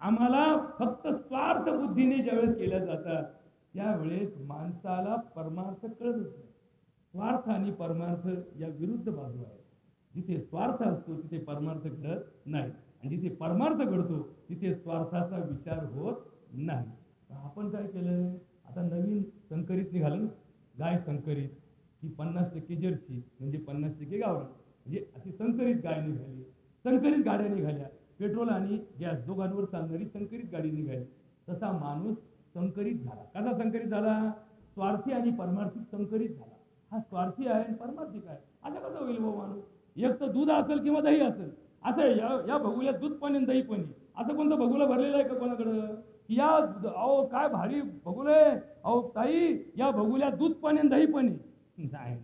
आम्हाला फक्त स्वार्थ बुद्धीने ज्यावेळेस केल्या जातात त्यावेळेस माणसाला परमार्थ कळतच नाही. स्वार्थ आणि परमार्थ या विरुद्ध बाजू आहेत. जिथे स्वार्थ असतो तिथे परमार्थ घडत नाही आणि जिथे परमार्थ घडतो तिथे स्वार्थाचा विचार होत नाही. आपण काय केलं? आता नवीन संकरित निघालं ना, गाय संकरित ही 50% जर्सी म्हणजे 50% गावरान, म्हणजे अशी संकरित गाय निघाली, संकरित गाड्या निघाल्या, पेट्रोल आणि गॅस दोघांवर चालणारी संकरित गाडी निघाली. तसा माणूस संकरित झाला. कसा संकरित झाला? स्वार्थी आणि परमार्थिक संकरित झाला. हा स्वार्थी आहे आणि परमार्थिक आहे. आता कसं होईल भाऊ माणूस? एक तर दूध असेल किंवा दही असेल, असं या भगुल्यात दूध पाणी दही पाणी असं कोणतं भगुला भरलेलं आहे का कोणाकडं? या अहो काय भारी भगुल आहे, अहो ताई या भगुल्यात दूध पाणी दही पाणी नाही.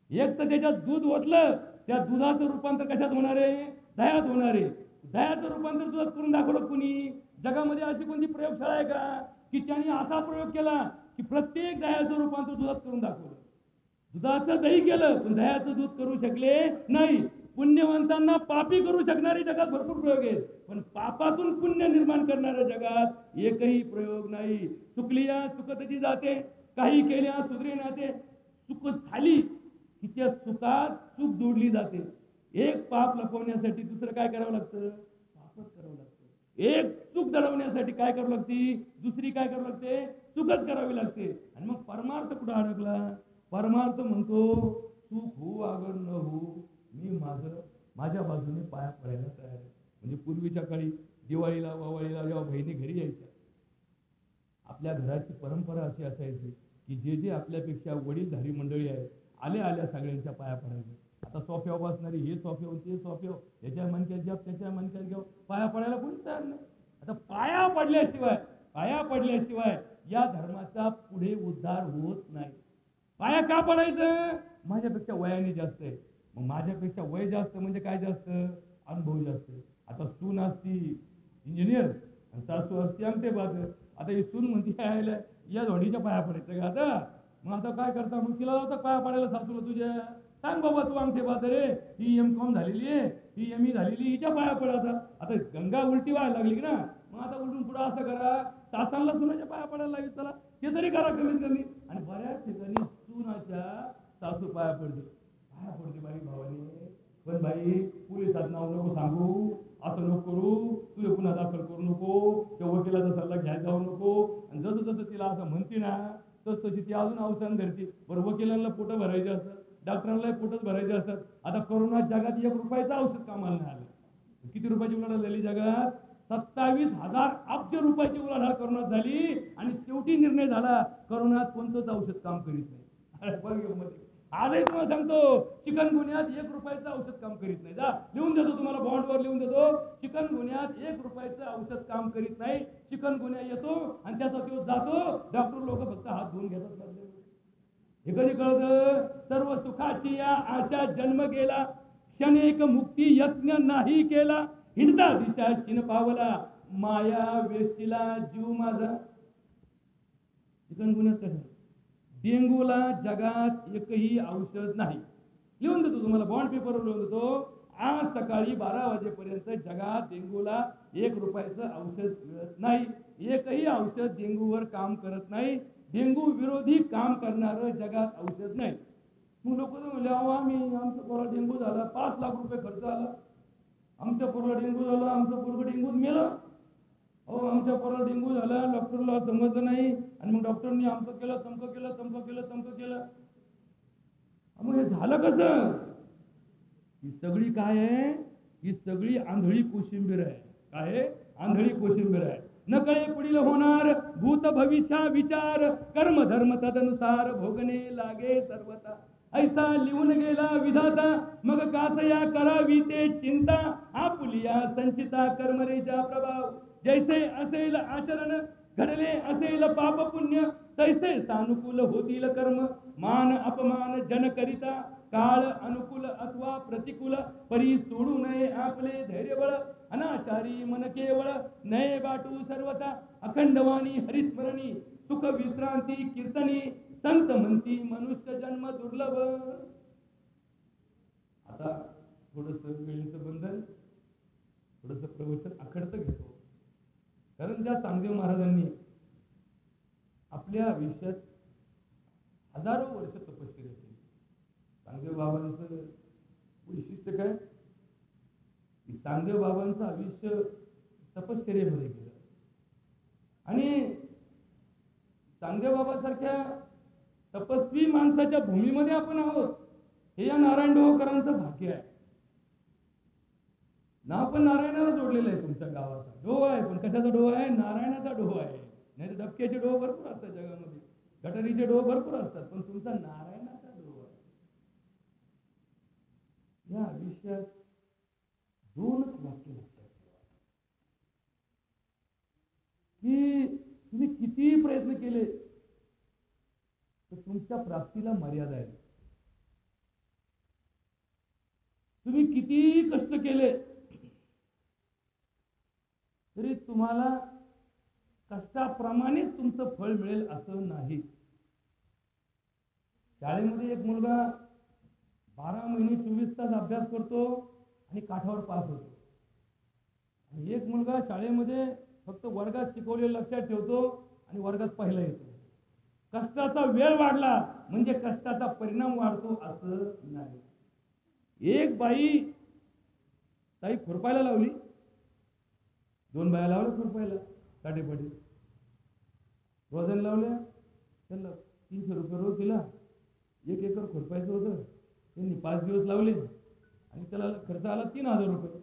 एक तर त्याच्यात दूध ओतलं, त्या दुधाचं रूपांतर कशात होणार आहे? दह्यात होणार आहे. दह्याचं रूपांतर दुधात करून दाखवलं कुणी? जगामध्ये अशी कोणती प्रयोगशाळा आहे का की त्यांनी असा प्रयोग केला की प्रत्येक दह्याचं रूपांतर दुधात करून दाखवलं? दुधाचं दही केलं पण दह्याचं दूध करू शकले नाही. पुण्यवंतांना पापी करू शकणारे जगात भरपूर प्रयोग आहेत, पण पापातून पुण्य निर्माण करणाऱ्या जगात एकही प्रयोग नाही. चुकलिया चुकतची जाते, काही केल्या सुधरे नाते. चूक झाली की त्या चुकात चूक जोडली जाते. एक पाप लपवण्यासाठी दुसरं काय करावं लागतं? पापच करावं लागतं. एक चूक दडवण्यासाठी काय करावं लागते? दुसरी काय करावं लागते? चूकच करावी लागते. आणि मग परमार्थ कुठं अडकला? परमार्थ म्हणतो चूक हो अगर न हो मी माझ्या बाजूने पाया पडायला तयार आहे. म्हणजे पूर्वीच्या काळी दिवाळीला वावाळीला जेव्हा बहिणी घरी यायच्या, आपल्या घराची परंपरा अशी असायची की जे जे आपल्यापेक्षा वडीलधारी मंडळी आहे आल्या सगळ्यांच्या पाया पडायचे. आता सोफ्यावर बसणारी हे सोफ्यावर ते सोफ्यावर याच्या मनक्यात घ्या त्याच्या मनक्यात घ्या, पाया पडायला कोणी तयार नाही. आता पाया पडल्याशिवाय या धर्माचा पुढे उद्धार होत नाही. पाया का पडायचं? माझ्यापेक्षा वयाने जास्त आहे. मग माझ्यापेक्षा वय जास्त म्हणजे काय जास्त? अनुभव जास्त. आता सून असती इंजिनियर आणि सासू असती आमटे बाज. आता ही सून म्हणती यायला या धोडीच्या पाया पडायचं का आता? मग आता काय करता? मग तिला लावता पाया पडायला सासूला तुझ्या. सांग बाबा तू आमचे बाज रे, ही M.Com झालेली आहे, ही ME झालेली, हिच्या पाया पडायचा. आता गंगा उलटी व्हायला लागली की ना, मग आता उलटून पुढं असं करा, सासांना सुनाच्या पाया पडायला लागेल, चला ते तरी करा कमीत कमी. आणि बऱ्याच ठिकाणी सुनाच्या सासू पाया पडते बाई भावाने, पण बाई पोलिसात नाव नको सांगू, असं नको करू, तुझे गुन्हा दाखल करू नको, त्या वकिलाचा सल्ला घ्यायला जाऊ नको. आणि जसं तिला असं म्हणते ना तशी ती अजून अवसान धरते. बरं वकिलांना पोटं भरायचे असतात, डॉक्टरांना पोटच भरायचे असतात. आता कोरोना जगात 1 रुपयाचं औषध कामाला नाही आलं. किती रुपयाची उलाढाल झाली जगात? 27,000 अब्ज रुपयाची उलाढाल कोरोनात झाली. आणि शेवटी निर्णय झाला कोरोनात कोणतंच औषध काम करीत नाही. आजही तुम्हाला सांगतो चिकनगुन्ह्यात 1 रुपयाचं औषध काम करीत नाही. जा लिहून देतो तुम्हाला, बॉन्डवर लिहून देतो, चिकनगुन्ह्यात 1 रुपयाचं औषध काम करीत नाही. चिकनगुन्हा येतो आणि त्याचा दिवस जातो, डॉक्टर लोक फक्त हात धुवून घेतात. हे कधी कळतं? सर्व सुखाची या आशा जन्म गेला, क्षणिक मुक्ती यत्न नाही केला, हिंडता दिशा चिन पावला, माया वेशीला जीव माझा. चिकनगुन्ह्यात कसं? डेंगूला जगात एकही औषध नाही. लिहून देतो तुम्हाला, बॉन्ड पेपरवर लिहून देतो. आज सकाळी 12 वाजेपर्यंत जगात डेंगूला 1 रुपयाचं औषध मिळत नाही. एकही औषध डेंगूवर काम करत नाही. डेंगू विरोधी काम करणारं जगात औषध नाही. मग लोक म्हणले आमचं पोरा डेंगू झाला, 5 लाख रुपये खर्च आला, आमच्या पोराला डेंगू झाला, आमचं पोरगं डेंगूत मेलं. अहो आमच्या पोराला डेंगू झाला, डॉक्टरला समजलं नाही आणि मग डॉक्टरनी आमचं केलं तमकं केलं. मग हे झालं कसं? ही सगळी काय आहे? ही सगळी आंधळी कोशिंबीर आहे. काय आहे? आंधळी कोशिंबीर आहे. नकळे पुढील होणार भूत भविष्या विचार, कर्म धर्म तदनुसार भोगणे लागे सर्वता. ऐसा लिहून गेला विधाता, मग कासया करावी ते चिंता. आपुलिया संचिता कर्मरेचा प्रभाव, जैसे असेल आचरण घडले असेल पाप पुण्य तैसे सानुकूल होतील कर्म. मान अपमान जन करिता काळ अनुकूल अथवा प्रतिकूल परी सोडू नये आपले धैर्यबळ. अनाचारी मन केवळ नये बाटू सर्वता अखंडवाणी हरिस्मरणी सुख विश्रांती कीर्तनी संत म्हणती मनुष्य जन्म दुर्लभ. आता थोडस वेळेचं बंधन थोडस प्रवचन आखडतं घेतो, कारण त्या चांगदेव महाराजांनी आपल्या आयुष्यात हजारो वर्ष तपश्चर्या केली. चांगदेव बाबांचं वैशिष्ट्य काय की चांगदेव बाबांचं आयुष्य तपश्चर्येमध्ये गेलं आणि चांगदेव बाबासारख्या तपस्वी माणसाच्या भूमीमध्ये आपण आहोत हे या नारायण डोहकरांचं भाग्य आहे. नाव पण नारायणाला जोडलेलं आहे. तुमच्या गावाचा डोह आहे, पण कशाचा डोह आहे? नारायणाचा डोह आहे. नाही तर डबक्याचे डोह भरपूर असतात जगामध्ये, गटारीचे डोह भरपूर असतात, पण तुमचा नारायणाचा डोह आहे. या आयुष्यात दोनच वाक्य लक्षात ठेवा की तुम्ही किती प्रयत्न केले तर तुमच्या प्राप्तीला मर्यादा आहे. तुम्ही किती कष्ट केले तरी तुम्हाला कष्टाप्रमाणेच तुमचं फळ मिळेल असं नाही. शाळेमध्ये एक मुलगा 12 महिने 24 तास अभ्यास करतो आणि काठावर पास होतो, आणि एक मुलगा शाळेमध्ये फक्त वर्गात शिकवलेलं लक्षात ठेवतो आणि वर्गात पहिला येतो. कष्टाचा वेळ वाढला म्हणजे कष्टाचा परिणाम वाढतो असं नाही. एक बाई ताई खुरपायला लावली, 2 बाया लावल्या खुरपायला काटेपाटी, रोजाने लावल्या, त्यांना 300 रुपये रोज दिला. 1 एकर खुरपायचं होतं, त्यांनी 5 दिवस लावले आणि त्याला खर्च आला 3000 रुपये.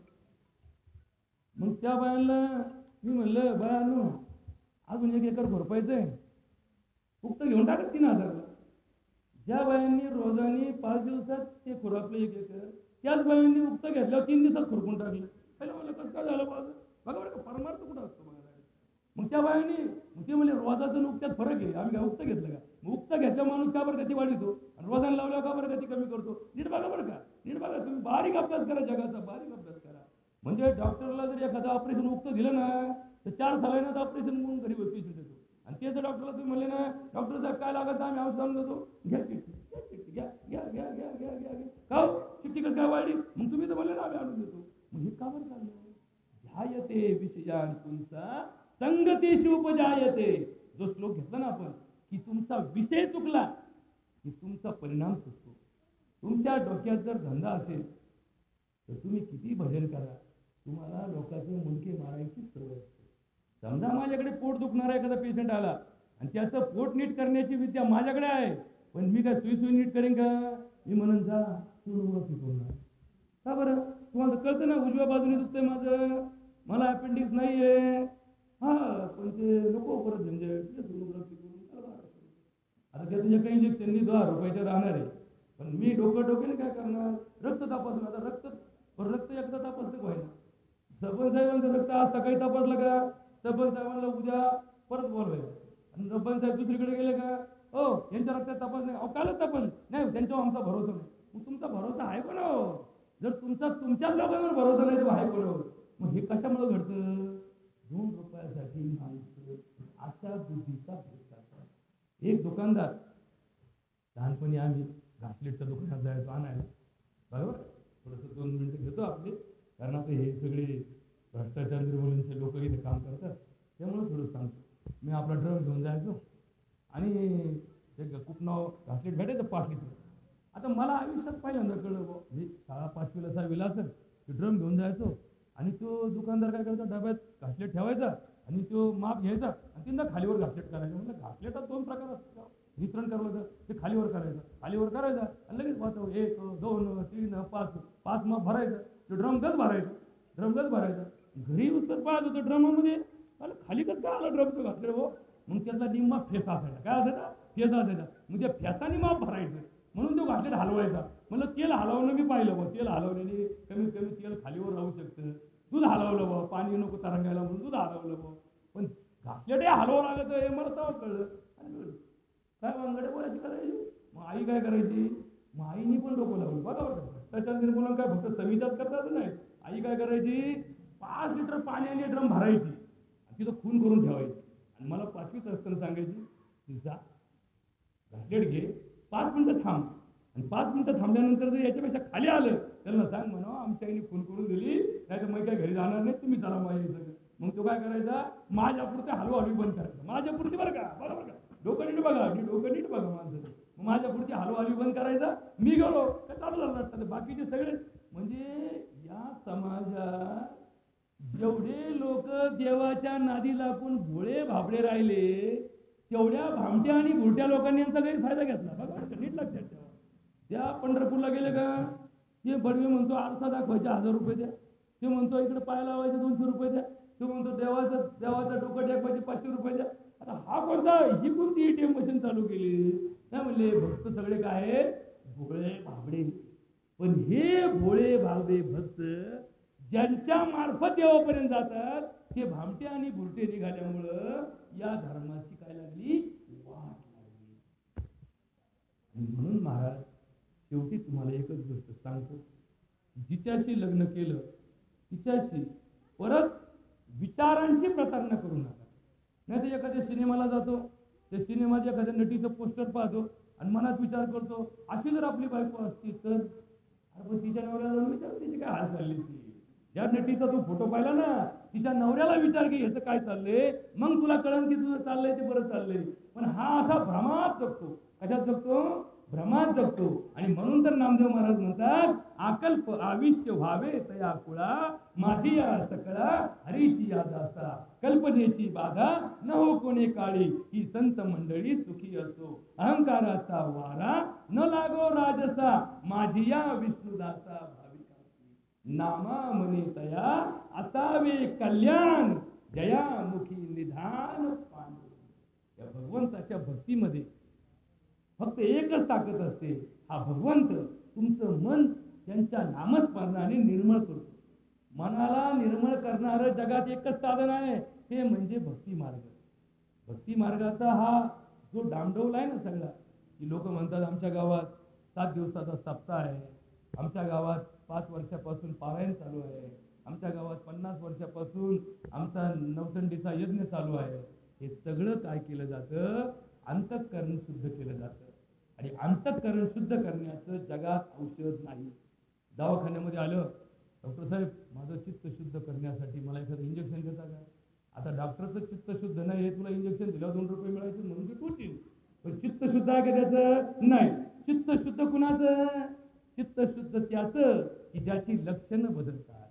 मग त्या बायांना मी म्हणलं, बायांनो अजून 1 एकर खुरपायचंय, फक्त घेऊन टाका 3000ला. ज्या बायांनी रोजाने 5 दिवसात ते खुरपलं 1 एकर, त्याच बायांनी उक्त घेतल्यावर 3 दिवसात खुरपून टाकलं. पहिलं म्हणलं कसं काय झालं बाजू बघा बरं का, परमार्थ कुठं असतो बघा. मग त्या बायांनी ते म्हणजे रोजाचं उक्त्यात फरक आहे, आम्ही काय उक्त घेतलं का? मग उक्त घेतल्या माणूस का बरं गती वाढवतो आणि रोजाने लावल्यावर का बरं गती कमी करतो? नीट बघा बरं का, नीट बघा. तुम्ही बारीक अभ्यास करा, जगाचा बारीक अभ्यास करा. म्हणजे डॉक्टरला जर एखादं ऑपरेशन उक्त दिलं ना तर 4 सालांना ऑपरेशन म्हणून घरी पेशंट देतो. आणि ते जर डॉक्टरला तुम्ही म्हणले ना, डॉक्टर साहेब काय लागत आम्ही औषध आणून देतो, घ्या चिठ्ठी, घ्या घ्या घ्या घ्या घ्या घ्या घ्या का चिठ्ठी कसं काय वाढली? मग तुम्ही तर म्हणले ना आम्ही आणून देतो. मग हे का बरं चाललं? ध्यायते विषयान तुमचा संगतीशी उपजायते. जो श्लोक घेतला ना आपण की तुमचा विषय चुकला की तुमचा परिणाम चुकतो. तुमच्या डोक्यात जर धंदा असेल तर तुम्ही किती भजन करा, तुम्हाला लोकांचे मुंडके मारायची सवय असते. समजा माझ्याकडे पोट दुखणारा एखादा पेशंट आला आणि त्याचं पोट नीट करण्याची विद्या माझ्याकडे आहे, पण मी काय सुई नीट करेन का? मी म्हणून जा तू शिकवणार का बरं? तुम्हाला कळतं ना उजव्या बाजूने दुखतंय माझं, मला अपेंडिक्स नाहीये. हा पण ते नको परत झंझट सोनोग्राफी करून. आता त्याचं एका इंजेक्शननी 10 रुपयाचे राहणार आहे, पण मी डोक्याने काय करणार? रक्त तपासलं. आता रक्त एकदा तपासलं व्हायला. सरपंच साहेबांचं रक्त आज सकाळी तपासलं का, सरपंच साहेबांना उद्या परत बोलवायचं. आणि सरपंच साहेब दुसरीकडे गेले का, हो यांच्या रक्तात तपास नाही, अहो कालच तपास नाही, त्यांच्यावर आमचा भरोसा नाही. मग तुमचा भरोसा आहे कोण? जर तुमच्याच लोकांवर भरोसा नाही तर आहे कोण? मग हे कशामुळे घडतं? 2 रुपयासाठी माणसं अशा बुद्धीचा भेद करतात. एक दुकानदार, लहानपणी आम्ही घासलेटच्या दुकानात जायचो आणायला, बरोबर. थोडंसं 2 मिनिटं घेतो आपले, कारण आता हे सगळे भ्रष्टाचार निर्मूलनचे लोक इथे काम करतात, त्यामुळे थोडं सांगतो. मी आपला ड्रम घेऊन जायचो आणि ते खूप नाव घासलेट भेटायचं 5 लिटर. आता मला आयुष्यात पहिल्यांदा कळलं, हे शाळा 5वीला 6वीला असेल, ते ड्रम घेऊन जायचो आणि तो दुकानदार काय करायचा, डब्यात घासलेट ठेवायचा आणि तो माप घ्यायचा आणि तिथं खालीवर घासलेट करायचं. म्हणजे घासलेटात 2 प्रकार असतात, वितरण करायचं ते खालीवर करायचं आणि लगेच वाचव 1 2 3 5 माप भरायचं. तो ड्रम गच भरायचा. घरी उत्तर पाहत होतं ड्रमामध्ये, मला खाली कसं काय आलं ड्रमचं घासलेट हो. मग त्यातला निम्मा फेसा असायचा. काय असायचा? फेसा असायचा. मग त्या फेसाने माप भरायचं म्हणून तो घासलेट हलवायचा. म्हणलं तेल हलवणं मी पाहिलं बघ, तेल हलवल्याने कमीत कमी तेल खालीवर राहू शकतं. दूध हलवलं बघ, पाणी नको तरंगायला म्हणून दूध हलवलं बघ, पण प्लेटे हलवा लागत हे मला तेव्हा कळलं. काय वांगडे बोलायची करायची. मग आई काय करायची, मग आईनी पण डोकं लावलं बघा बघा. त्याच्या निर्मूलन काय फक्त सविचार करतात नाही. आई काय करायची, 5 लिटर पाण्याने ड्रम भरायची आणि तिथं खून करून ठेवायची आणि मला 5वीत असताना सांगायची, जा घाटलेट घे, 5 मिनिटं थांब आणि 5 मिनिटं थांबल्यानंतर जर याच्यापेक्षा खाली आलं त्यांना सांग म्हणा आमच्या आईने खून करून दिली, नाही तर मग काय घरी जाणार नाही, तुम्ही चला माझ्या. मग तो काय करायचा, माझ्यापुरते हलवा हलवी बंद करायचा. माझ्यापुरती बरं का, बरं बरं का, डोकं नीट बघा, डोकं नीट बघा माझं. मग माझ्यापुरती हलवा हलवी बंद करायचा. मी गेलो काय चालू झालं वाटतं. बाकीचे सगळे म्हणजे या समाजात जेवढे लोक देवाच्या नादी लागून भोळे भाबडे राहिले, तेवढ्या भामट्या आणि भुरट्या लोकांनी यांचा काही फायदा घेतला. बघा नीट लक्षात ठेवा. त्या पंढरपूरला गेले का, ते बडवे म्हणतो आरसा दाखवायचे 1000 रुपये द्या, ते म्हणतो इकडे पाय लावायचे 200 रुपये द्या, ते म्हणतो देवाचं डोकं टेकवायचे 500 रुपये द्या. आता हा कोणता, ही कोणती ATM मशीन चालू केली. काय म्हणले, भक्त सगळे काय भोळे भाबडे. पण हे भोळे भाबडे भक्त ज्यांच्या मार्फत देवापर्यंत जातात ते भामटे आणि भुरटे निघाल्यामुळं या धर्माची काय लागली, वाट लागली. म्हणून महाराज शेवटी तुम्हाला एकच गोष्ट सांगतो, जिच्याशी लग्न केलं तिच्याशी परत विचारांची प्रतारणा करू नका. नाही तर एखाद्या सिनेमाला जातो, त्या सिनेमाच्या एखाद्या नटीचं पोस्टर पाहतो आणि मनात विचार करतो, अशी जर आपली बायको असती तर. अरे पण तिच्या नवऱ्याला जाऊन विचार, तिची काय हाल चालली ती. ज्या नटीचा तू फोटो पाहिला ना, तिच्या नवऱ्याला विचार की ह्याचं काय चाललंय, मग तुला कळन की तुझं चाललंय ते बरं चाललंय. पण हा असा भ्रमात जगतो. कशात जगतो, भ्रमात जगतो. आणि म्हणून तर नामदेव महाराज म्हणतात, आकल्प आविष्य व्हावे तया कुळा, माझी या सकळा हरीची या दासा, कल्पनेची बाधा न हो कोणे काळी, ही संत मंडळी सुखी असो, अहंकाराचा वारा न लागो राजसा, माझी या विष्णुदासा नामा म्हणे तया असावे कल्याण, जयामुखी निधान पांडुरंग. या भगवंताच्या भक्तीमध्ये फक्त एकच ताकद असते, हा भगवंत तुमचं मन त्यांच्या नामस्मरणाने निर्मळ करतो. मनाला निर्मळ करणारं जगात एकच साधन आहे, ते म्हणजे भक्ती मार्ग. भक्ती मार्गाचा हा जो डामडौल आहे ना सगळा, की लोक म्हणतात आमच्या गावात 7 दिवसाचा सप्ताह आहे, आमच्या गावात 5 वर्षापासून पारायण चालू आहे, आमच्या गावात 50 वर्षापासून आमचा नवचंडीचा यज्ञ चालू आहे. हे सगळं काय केलं जातं, अंतःकरण शुद्ध केलं जातं. आणि अंतःकरण शुद्ध करण्याचं जगात औषध नाही. दवाखान्यामध्ये आलं, डॉक्टर साहेब माझं चित्त शुद्ध करण्यासाठी मला एखादं इंजेक्शन देता का. आता डॉक्टरचं चित्त शुद्ध नाही, हे तुला इंजेक्शन दिलं 2 रुपये मिळायचे म्हणून ते टोचील. पण चित्त शुद्ध आहे का त्याचं, नाही. चित्त शुद्ध कुणाचं, चित्त शुद्ध त्याचं की ज्याची लक्षणं बदलतात.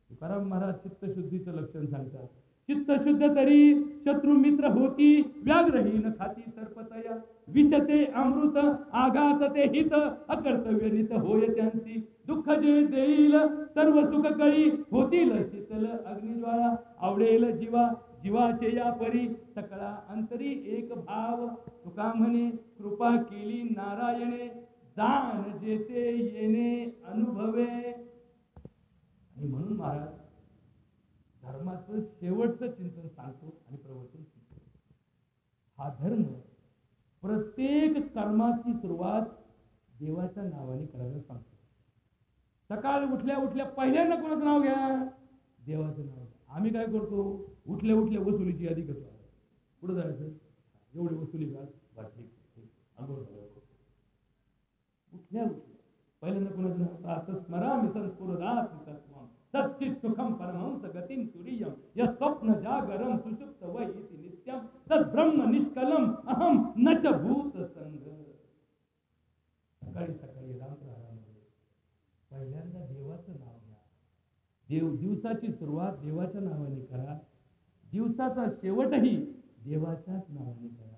तुकाराम महाराज चित्तशुद्धीचं लक्षण सांगतात, चित्तशुद्ध तरी शत्रू मित्र होती, व्याघ्रहीन खाती सर्पतया, विषते अमृत आघात ते हित, अकर्तव्यनित होय त्यांची, दुःख जे देईल सर्व सुख कळी, होतील शीतल अग्निज्वाळा, आवडेल जीवा जीवाचे या परी, सकळा अंतरी एक भाव, तुका म्हणे कृपा केली नारायणे, जाण जेते येणे अनुभवे. आणि म्हणून महाराज धर्माचं शेवटचं चिंतन सांगतो आणि प्रवचन शिकतो. हा धर्म प्रत्येक कर्माची सुरुवात देवाच्या नावाने करायला सांगतो. सकाळ उठल्या उठल्या पहिल्यांदा कोणाचं नाव घ्या, देवाचं नाव. आम्ही काय करतो, उठल्या उठल्या वसुलीची यादी करतो. पुढे जायचं, एवढी वसुली घाल, वाटली आंघोळ उठल्या उठल्या पहिल्यांदा कोणाचं नाव, प्रातस्मरामि संस्फुरदात्मतत्वं सच्चित् सुखं परमहंस गतिं तुरीयं, यत् स्वप्न जागरं सुषुप्त वै इति नित्यं, तत् ब्रह्म निष्कलं अहं न च भूत संग. सकाळी सकाळी रामप्रहारामध्ये पहिल्यांदा देवाचं नाव घ्या. दिवसाची सुरुवात देवाच्या नावाने करा, दिवसाचा शेवटही देवाच्याच नावाने करा.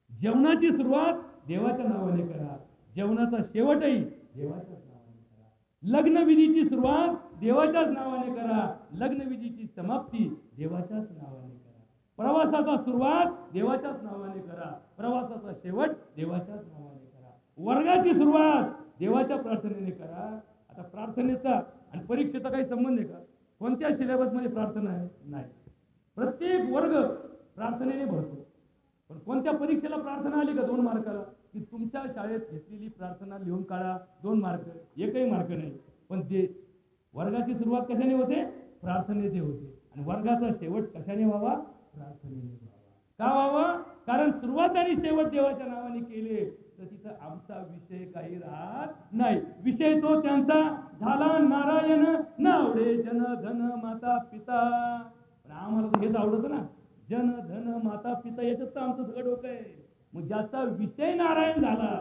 जेवणाची सुरुवात देवाच्या नावाने करा, जेवणाचा शेवटही देवाच्याच नावाने करा. लग्नविधीची सुरुवात देवाच्याच नावाने करा, लग्नविधीची समाप्ती देवाच्याच नावाने करा. प्रवासाचा सुरुवात देवाच्याच नावाने करा, प्रवासाचा शेवट देवाच्याच नावाने करा. वर्गाची सुरुवात देवाच्या प्रार्थनेने करा. आता प्रार्थनेचा आणि परीक्षेचा काही संबंध आहे का? कोणत्या सिलेबस मध्ये प्रार्थना आहे? नाही. प्रत्येक वर्ग प्रार्थनेने भरतो. पण कोणत्या परीक्षेला प्रार्थना आली का 2 मार्काला, की तुमच्या शाळेत घेतलेली प्रार्थना लिहून काढा, 2 मार्क, एकही मार्क नाही. पण ते वर्गाची सुरुवात कशाने होते? प्रार्थनेचे होते. आणि वर्गाचा शेवट कशाने व्हावा? प्रार्थनेने व्हावा. का व्हावा? कारण सुरुवात आणि शेवट देवाच्या नावाने केले तर तिथं आमचा विषय काही राहत नाही. विषय तो त्यांचा झाला नारायण नावडे जन धन माता पिता. पण आम्हाला तर हेच आवडतं ना, जन धन माता पिता, याच्यात तर आमचं सगळं डोकं आहे. मग ज्याचा विषय नारायण झाला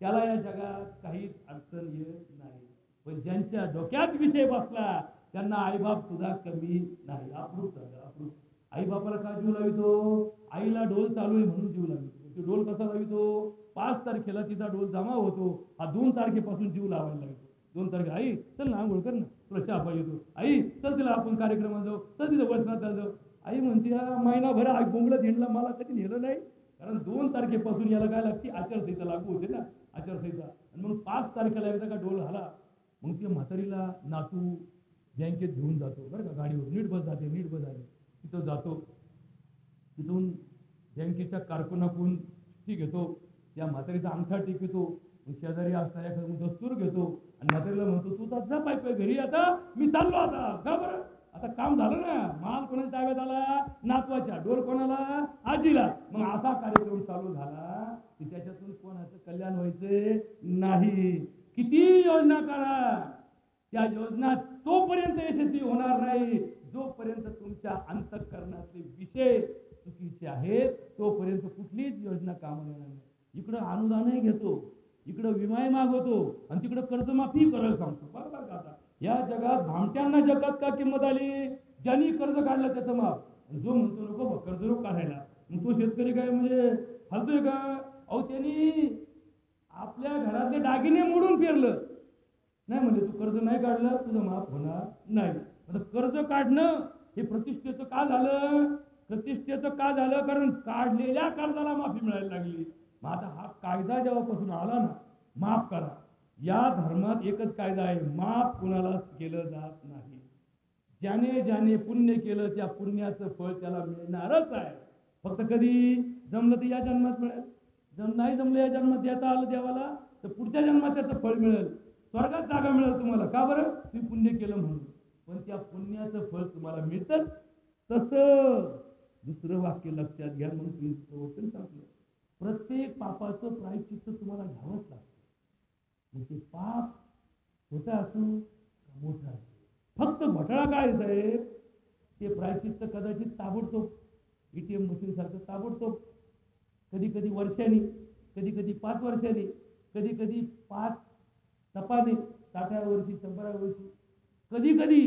त्याला या जगात काहीच अडचण येत नाही. पण ज्यांच्या डोक्यात विषय बसला त्यांना आईबाप सुद्धा कमी नाही. अप्रूप झालं, अप्रूप. आई बापाला का जीव लावितो? आईला डोल चालू आहे म्हणून जीव लावितो. तो डोल कसा लावितो? 5 तारखेला तिचा डोल जमा होतो, हा 2 तारखेपासून जीव लावायला लागतो. 2 तारखे, आई चल ना आंघोळ कर ना, तुला चहा पाहिजे. आई चल तिला आपण कार्यक्रमात जाऊ, चल तिथं वचनात जाऊ. आई म्हणते महिनाभर बोंगळत हिंडला, मला कधी नेलं नाही. कारण 2 तारखेपासून याला काय लागते? आचारसंहिता लागू होते ना, आचारसंहिता. आणि मग 5 तारखेला एकदा का डोल झाला, मग त्या म्हातारीला नातू बँकेत घेऊन जातो बरं का, गाडीवर. नीट बस जाते, नीट बस आली. तिथं जातो, तिथून बँकेच्या कारकुनाकडून चिठ्ठी घेतो, त्या म्हातारीचा अंगठा टेकतो. शेजारी असणाऱ्या दस्तूर घेतो आणि म्हातारीला म्हणतो, तू तर जा पाय घरी, आता मी चाललो. आता का बरं? आता काम झालं ना, माल कोणाच्या ताब्यात आला? नातवाच्या. डोर कोणाला? आजीला. मग असा कार्यक्रम चालू झाला की त्याच्यातून कोणाचं कल्याण व्हायचं नाही. किती योजना करा, त्या योजना तोपर्यंत यशस्वी होणार नाही जोपर्यंत तुमच्या अंतःकरणातले विषय चुकीचे आहेत, तोपर्यंत कुठलीच योजना कामाला येणार नाही. इकडं अनुदानही घेतो, इकडं विमाही मागवतो आणि तिकडं कर्जमाफी करायला सांगतो. बरोबर का? आता या जगात भामट्यांना जगात का किंमत आली? ज्यांनी कर्ज काढलं त्याचं माफ. जो म्हणतो नको कर्ज नको काढायला, मग तो शेतकरी काय म्हणजे हलतोय का? अहो त्यांनी आपल्या घरातले दागिने मोडून पेरलं नाही, म्हणजे तू कर्ज नाही काढलं तुझं माफ होणार नाही. आता कर्ज काढणं हे प्रतिष्ठेचं का झालं? प्रतिष्ठेचं का झालं? कारण काढलेल्या कर्जाला माफी मिळायला लागली. मग आता हा कायदा जेव्हापासून आला ना, माफ करा, या धर्मात एकच कायदा आहे, माफ कुणालाच केलं जात नाही. ज्याने ज्याने पुण्य केलं त्या पुण्याचं फळ त्याला मिळणारच आहे. फक्त कधी जमलं तर या जन्मात मिळेल, नाही जमलं या जन्मात देता आलं देवाला तर पुढच्या जन्मात त्याचं फळ मिळेल. स्वर्गात जागा मिळेल तुम्हाला. का बरं? तुम्ही पुण्य केलं म्हणून. पण त्या पुण्याचं फळ तुम्हाला मिळतं. तसं दुसरं वाक्य लक्षात घ्या म्हणून तुम्ही सांगलं, प्रत्येक पापाचं प्रायश्चित्त तुम्हाला घ्यावंच लागतं. मग ते पाप छोटं असू का मोठं असू, फक्त घोटाळा काय साहेब, ते प्रायश्चित्त कदाचित ताबडतोब ATM मशीन सारखं ताबडतोब, कधी कधी वर्षांनी, कधी कधी 5 वर्षांनी, कधी कधी 5 टपाने, 60व्या वर्षी, 100व्या वर्षी, कधी कधी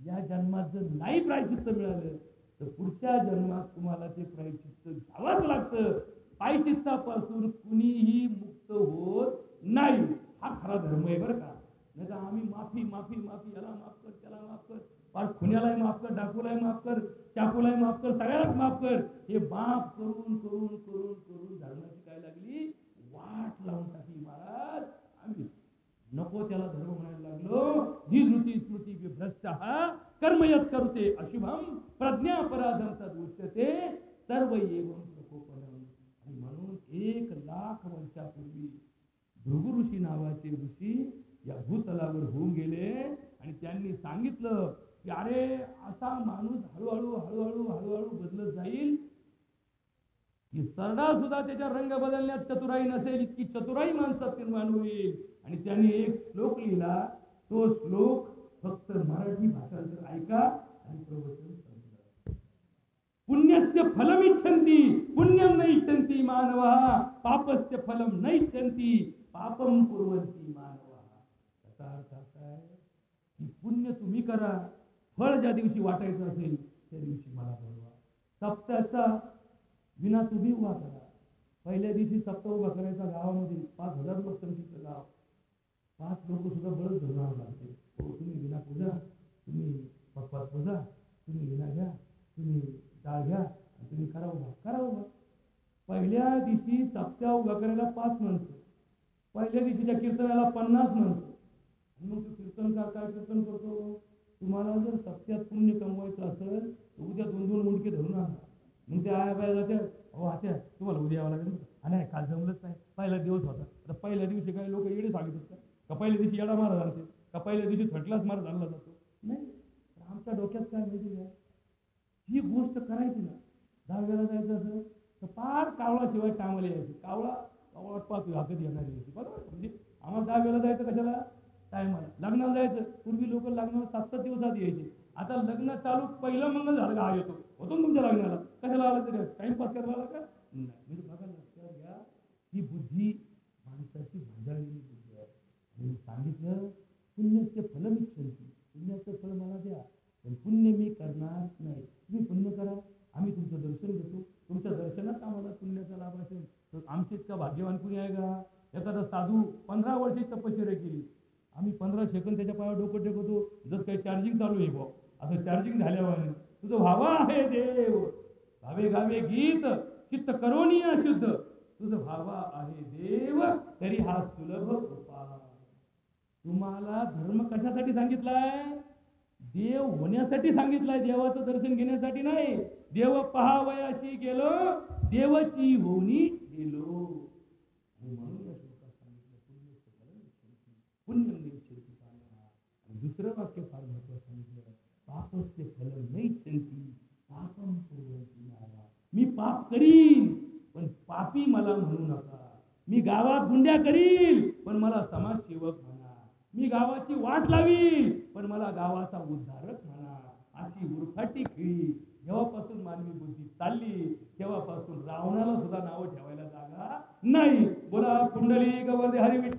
या जन्मात जर नाही प्रायश्चित्त मिळालं तर पुढच्या जन्मात तुम्हाला ते प्रायश्चित्त घ्यावंच लागतं. प्रायश्चित्तापासून कुणीही मुक्त होत नाही. हा खरा धर्म आहे बरं का. नाही तर आम्ही माफी माफी माफी, याला माफ कर, त्याला माफ कर, पाच खुन्यालाही माफ कर, डाकूलाही माफ कर, चाकूलाही माफ कर, सगळ्यालाच माफ कर. हे माफ करून करून करून करून धर्माची काय लागली वाट लावून टाकली. महाराज आम्ही नको त्याला धर्म म्हणायला लागलो. ही धृती स्मृती विभ्रष्ट कर्मयत करुते अशुभम प्रज्ञापराधम तदुच्यते सर्व एवं प्रकोपनम. आणि म्हणून 1,00,000 वर्षापूर्वी भृगु ऋषी नावाचे ऋषी या भूतलावर होऊन गेले आणि त्यांनी सांगितलं की अरे असा माणूस हळूहळू हळूहळू हळूहळू बदलत जाईल की सरडा सुद्धा त्याच्या रंग बदलण्यात चतुराई नसेल, इतकी चतुराई माणसात निर्माण होईल. आणि त्यांनी एक श्लोक लिहिला. तो श्लोक फक्त मराठी भाषांतर ऐका आणि प्रवचन समजा. पुण्यस्य फलम इच्छन्ति पुण्यम न इच्छन्ति मानवः पापस्य फलम न इच्छन्ति पापम कुर्वन्ति मानवः. याचा अर्थ असा आहे की पुण्य तुम्ही करा, फळ ज्या दिवशी वाटायचं असेल त्या दिवशी मला बोलवा. सप्त्याचा विना तुम्ही उभा करा. पहिल्या दिवशी सप्ताह उभा करायचा गावामध्ये 5,000 लोक संख्येचं गाव, 5 लोक सुद्धा बरंच धरणार लागते. हो तुम्ही विना पूजा, तुम्ही पक्वात पूजा, तुम्ही विना घ्या, तुम्ही डाळ घ्या, तुम्ही करा उभा. पहिल्या दिवशी सप्त्या उभा करायला 5 माणसं, पहिल्या दिवशीच्या कीर्तनाला 50 माणसं. मग तो कीर्तनकार काय कीर्तन करतो, तुम्हाला जर सप्त्यात पुण्य कमवायचं असेल तर उद्या 2-2 मुंडके धरून आणा. मग ते आया बाया जाते, अहो आत्या तुम्हाला उद्या यावं लागेल आणि काल जमलंच नाही, पहिला दिवस होता. आता पहिल्या दिवशी काही लोक येडे सांगितलं का पहिल्या दिवशी येडा मारा जाते का पहिल्या दिवशी थटलाच मार झाला जातो? नाही. आमच्या डोक्यात काय माहिती का, ही गोष्ट करायची ना, 10व्याला जायचं असं तर फार कावळाशिवाय कामाला यायची. कावळा कावळा पाच हाकत येणारी यायची, बरोबर. म्हणजे आम्हाला 10व्याला जायचं कशाला? टायमाला. लग्नाला जायचं, पूर्वी लोक लग्नाला 7-7 दिवस आधी यायचे. आता लग्न चालू पहिलं मंगल झालं का हा येतो, होतो ना तुमच्या लग्नाला. कशाला आला ते? टाइमपास करायला आला का? नाही. म्हणजे बघा, लक्षात घ्या, ही बुद्धी माणसाची भांडाळलेली बुद्धी आहे. आणि सांगितलं पुण्याचे फल मिच्छन्ति, पुण्याचं फळ मला द्या, पण पुण्य मी करणार नाही. तुम्ही पुण्य करा, आम्ही तुमचं दर्शन घेतो, तुमच्या दर्शनात आम्हाला पुण्याचा लाभ असेल. तर आमचे इतका भाग्यवान कुणी आहे का? एखादा साधू 15 वर्षी तपश्चर्या केली, आम्ही 15 सेकंद त्याच्या पायावर डोकं टेकवतो, जर काही चार्जिंग चालू आहे भाऊ, असं चार्जिंग झाल्यावर तुझं व्हावा आहे देव, गावे गावे गीत चित्त करोनी अशुद्ध, तुझं व्हावा आहे देव, तरी हा सुलभ उपाय. तुम्हाला धर्म कशासाठी सांगितलाय? देव होण्यासाठी सांगितलाय, देवाचं दर्शन घेण्यासाठी नाही. देव पहावयाशी गेलो, देवची होनी गेलो. आणि म्हणून या श्लोकात सांगितलं पुण्यम नेच्छन्ति पापः. आणि दुसरं वाक्य फार महत्वाचं सांगितलं, पापस्य फलं नैच्छन्ति पापं कुर्वन्ति नाम. मी पाप करीन पण पापी मला म्हणू नका. मी गावात गुंड्या करील पण मला समाजसेवक म्हणा. मी गावाची वाट लावील पण मला गावाचा उद्धारक म्हणा. अशी उरफाटी खेळी जेव्हापासून मानवी बुद्धी चालली तेव्हापासून रावणाला सुद्धा नावं ठेवायला जागा नाही. बोला कुंडली गवळी हरी विठ्ठल.